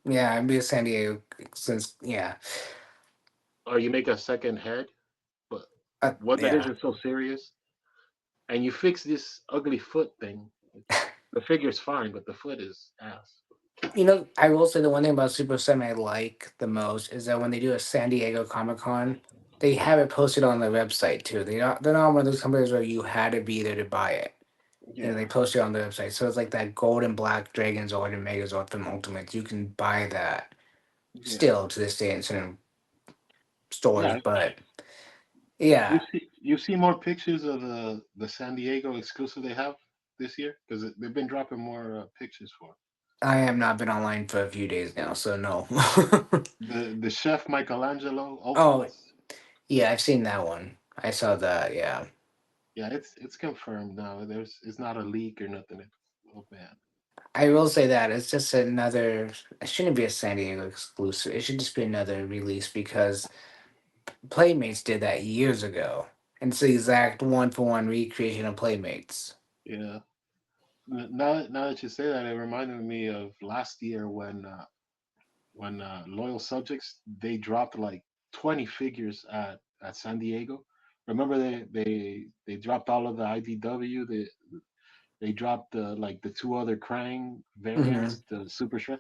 Speaker 1: Yeah, I'd be a San Diego since, yeah.
Speaker 2: or you make a second head, but one that
Speaker 1: Yeah.
Speaker 2: isn't so serious, and you fix this ugly foot thing. The figure's fine, but the foot is ass.
Speaker 1: I will say the one thing about Super 7 I like the most is that when they do a San Diego Comic Con, they have it posted on their website too. They're not one of those companies where you had to be there to buy it. They
Speaker 2: Yeah,
Speaker 1: post it on their website. So it's like that gold and black Dragon Zord and Megazord from Ultimate. You can buy that
Speaker 2: yeah,
Speaker 1: still to this day in certain stores.
Speaker 2: yeah.
Speaker 1: But yeah,
Speaker 2: You see more pictures of the San Diego exclusive they have this year because they've been dropping more pictures for
Speaker 1: I have not been online for a few days now, so no.
Speaker 2: the chef Michelangelo
Speaker 1: Oh,
Speaker 2: Ultimates.
Speaker 1: yeah, I've seen that one. I saw that, yeah.
Speaker 2: Yeah, it's confirmed now. It's not a leak or nothing. Oh man.
Speaker 1: I will say that it's just another. It shouldn't be a San Diego exclusive. It should just be another release because Playmates did that years ago, and it's the exact one for one recreation of Playmates.
Speaker 2: Yeah. Now that you say that, it reminded me of last year when when loyal subjects they dropped like 20 figures at San Diego. Remember they dropped all of the IDW. They dropped the two other Krang
Speaker 1: Hmm.
Speaker 2: variants, the Super Shred.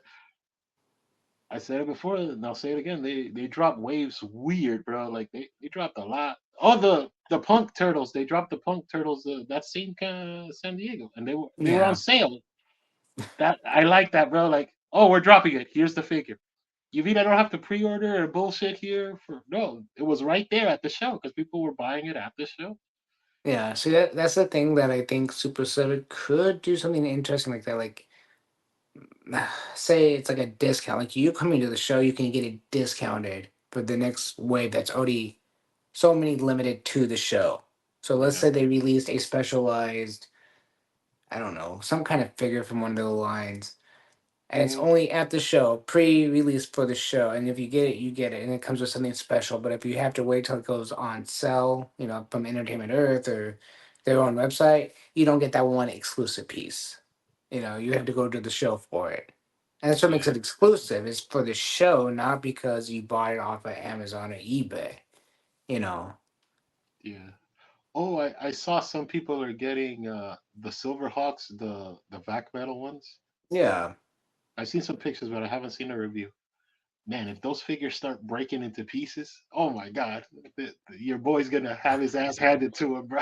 Speaker 2: I said it before, and I'll say it again. They dropped waves weird, bro. Like they dropped a lot. Oh, the Punk Turtles. They dropped the Punk Turtles that same kind of San Diego, and they were on
Speaker 1: Yeah,
Speaker 2: sale. That I like that, bro. Like, oh, we're dropping it. Here's the figure. You mean I don't have to pre-order or bullshit here? For no, it was right there at the show because people were buying it at the show.
Speaker 1: yeah. See, that's the thing that I think Super Seven could do something interesting like that. Like, say it's like a discount. Like you coming to the show, you can get it discounted for the next wave that's already so many limited to the show. So let's
Speaker 2: Yeah.
Speaker 1: say they released a specialized, I don't know, some kind of figure from one of the lines, and it's
Speaker 2: Hmm.
Speaker 1: only at the show, pre-release for the show. And if you get it, you get it, and it comes with something special. But if you have to wait till it goes on sale, from Entertainment Earth or their own website, you don't get that one exclusive piece. You have to go to the show for it. And that's what makes
Speaker 2: Yeah.
Speaker 1: it exclusive. Is for the show, not because you bought it off of Amazon or eBay. You know.
Speaker 2: Yeah. Oh, I saw some people are getting the Silverhawks, the vac metal ones.
Speaker 1: Yeah.
Speaker 2: I've seen some pictures, but I haven't seen a review. Man, if those figures start breaking into pieces, oh my god, your boy's gonna have his ass handed to him, bro,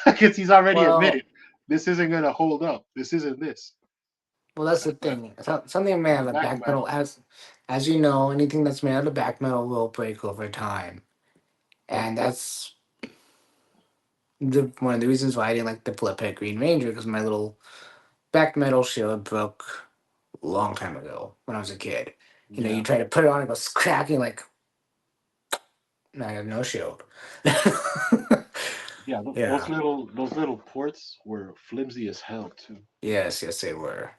Speaker 2: because he's already admitted
Speaker 1: Well,
Speaker 2: this isn't gonna hold up. This isn't this.
Speaker 1: that's the
Speaker 2: That, that,
Speaker 1: thing. Something made
Speaker 2: that
Speaker 1: out of
Speaker 2: vac
Speaker 1: back metal,
Speaker 2: metal.
Speaker 1: as you know, anything that's made out of back metal will break over time, and that's one of the reasons why I didn't like the flip head Green Ranger because my little back metal shield broke a long time ago when I was a kid. You
Speaker 2: Yeah,
Speaker 1: try to put it on, it goes cracking like I have no shield.
Speaker 2: yeah.
Speaker 1: Yeah.
Speaker 2: Those little ports were flimsy as hell too.
Speaker 1: Yes, yes, they were.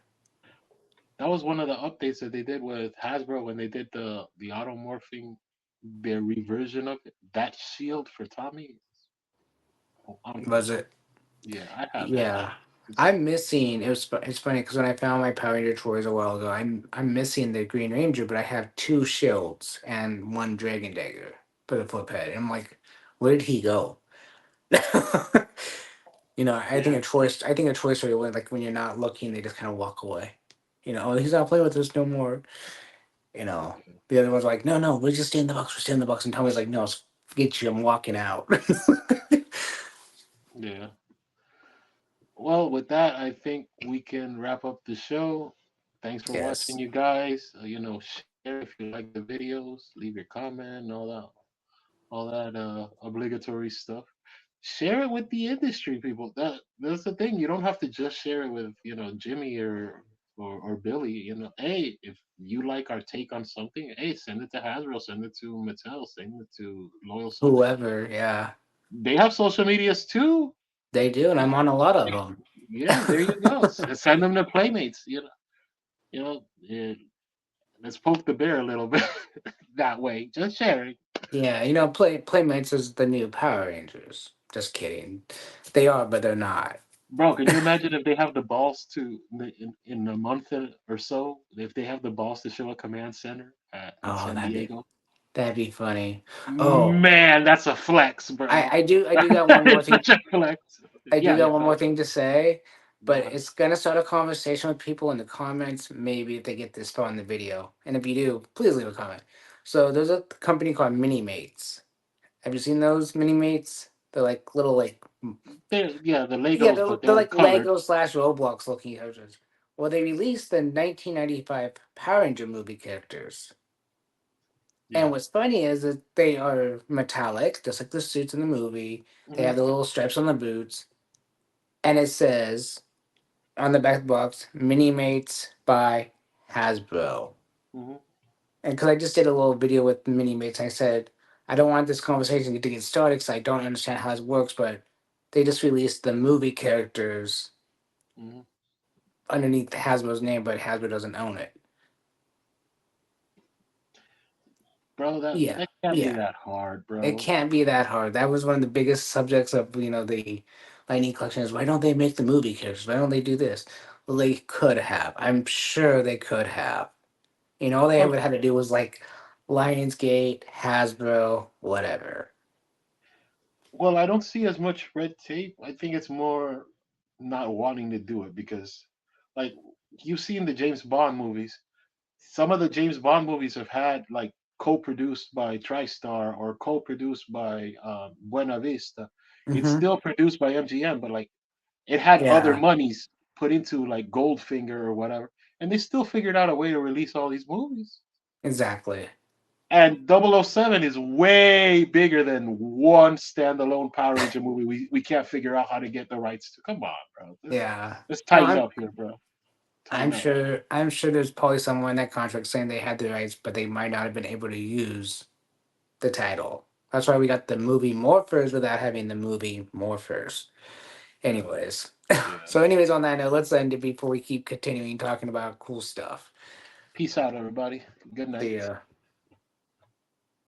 Speaker 2: That was one of the updates that they did with Hasbro when they did the automorphing, their reversion of it. That shield for Tommy,
Speaker 1: Was
Speaker 2: unbelievable.
Speaker 1: it?
Speaker 2: Yeah, I have that
Speaker 1: Yeah.
Speaker 2: shit. It's
Speaker 1: I'm missing. It's funny because when I found my Power Ranger toys a while ago, I'm missing the Green Ranger, but I have two shields and one Dragon Dagger for the flip head. And I'm like, where did he go? I think
Speaker 2: yeah,
Speaker 1: a Toy Story would like when you're not looking, they just kind of walk away. Oh, he's not playing with us no more. You know, the other one's like, no, no, we just stay in the box. We stay in the box. And Tommy's like, no, forget you. I'm walking out.
Speaker 2: yeah. Well, with that, I think we can wrap up the show. Thanks for watching,
Speaker 1: Yes.
Speaker 2: you guys. Share if you like the videos, leave your comment, and all that obligatory stuff. Share it with the industry people. That's the thing. You don't have to just share it with Jimmy or Billy. Hey, if you like our take on something, hey, send it to Hasbro, send it to Mattel, send it to Loyal Subject.
Speaker 1: Whoever. Yeah,
Speaker 2: They have social medias too.
Speaker 1: they do, and I'm on a lot of them.
Speaker 2: Yeah, there you go. Send them to Playmates. Yeah, let's poke the bear a little bit that way. Just sharing.
Speaker 1: Yeah, Playmates is the new Power Rangers. Just kidding. They are, but they're not.
Speaker 2: Bro, can you imagine if they have the balls in a month or so, if they have the balls to show a command center in
Speaker 1: Oh,
Speaker 2: San Diego?
Speaker 1: that'd be funny. Oh,
Speaker 2: Man, that's a flex, bro.
Speaker 1: I do got one more
Speaker 2: It's
Speaker 1: thing.
Speaker 2: such a flex.
Speaker 1: I do
Speaker 2: Yeah,
Speaker 1: got
Speaker 2: yeah,
Speaker 1: one more thing to say,
Speaker 2: go
Speaker 1: but
Speaker 2: ahead.
Speaker 1: it's gonna start a conversation with people in the comments. Maybe if they get this far in the video, and if you do, please leave a comment. So there's a company called Mini Mates. Have you seen those Mini Mates? They're like little
Speaker 2: Yeah, the
Speaker 1: yeah,
Speaker 2: Legos,
Speaker 1: they're,
Speaker 2: but
Speaker 1: they're
Speaker 2: they're
Speaker 1: like
Speaker 2: colored.
Speaker 1: Lego slash Roblox looking characters. Well, they released the 1995 Power Ranger movie characters. And
Speaker 2: Yeah.
Speaker 1: what's funny is that they are metallic, just like the suits in the movie. They
Speaker 2: Hmm.
Speaker 1: have the little stripes on the boots. And it says on the back of the box, Mini Mates by Hasbro.
Speaker 2: Hmm.
Speaker 1: And because I just did a little video with Mini Mates, I said, I don't want this conversation to get started because I don't understand how this works, but they just released the movie characters
Speaker 2: Hmm.
Speaker 1: underneath Hasbro's name, but Hasbro doesn't own it.
Speaker 2: Bro, that
Speaker 1: Yeah,
Speaker 2: that can't be
Speaker 1: yeah.
Speaker 2: that hard,
Speaker 1: It
Speaker 2: bro.
Speaker 1: can't be that hard. That was one of the biggest subjects of the Lightning collection is why don't they make the movie characters? Why don't they do this? Well, they could have. I'm sure they could have. All they
Speaker 2: Um,
Speaker 1: ever had to do was like Lionsgate, Hasbro, whatever.
Speaker 2: well, I don't see as much red tape. I think it's more not wanting to do it because, like, you've seen the James Bond movies. Some of the James Bond movies have had like co-produced by TriStar or co-produced by Buena Vista. It's
Speaker 1: Mm-hmm.
Speaker 2: still produced by MGM, but like it had other
Speaker 1: Yeah,
Speaker 2: monies put into like Goldfinger or whatever, and they still figured out a way to release all these movies.
Speaker 1: exactly.
Speaker 2: And 007 is way bigger than one standalone Power Ranger movie. We can't figure out how to get the rights to. Come on, bro.
Speaker 1: Yeah.
Speaker 2: Let's
Speaker 1: No,
Speaker 2: tighten up here, bro.
Speaker 1: I'm
Speaker 2: Tighten up.
Speaker 1: sure I'm sure there's probably somewhere in that contract saying they had the rights, but they might not have been able to use the title. That's why we got the movie Morphers without having the movie Morphers.
Speaker 2: Yeah,
Speaker 1: Anyways.
Speaker 2: yeah.
Speaker 1: So anyways, on that note, let's end it before we keep continuing talking about cool stuff.
Speaker 2: Peace out, everybody. Good night.
Speaker 1: See ya.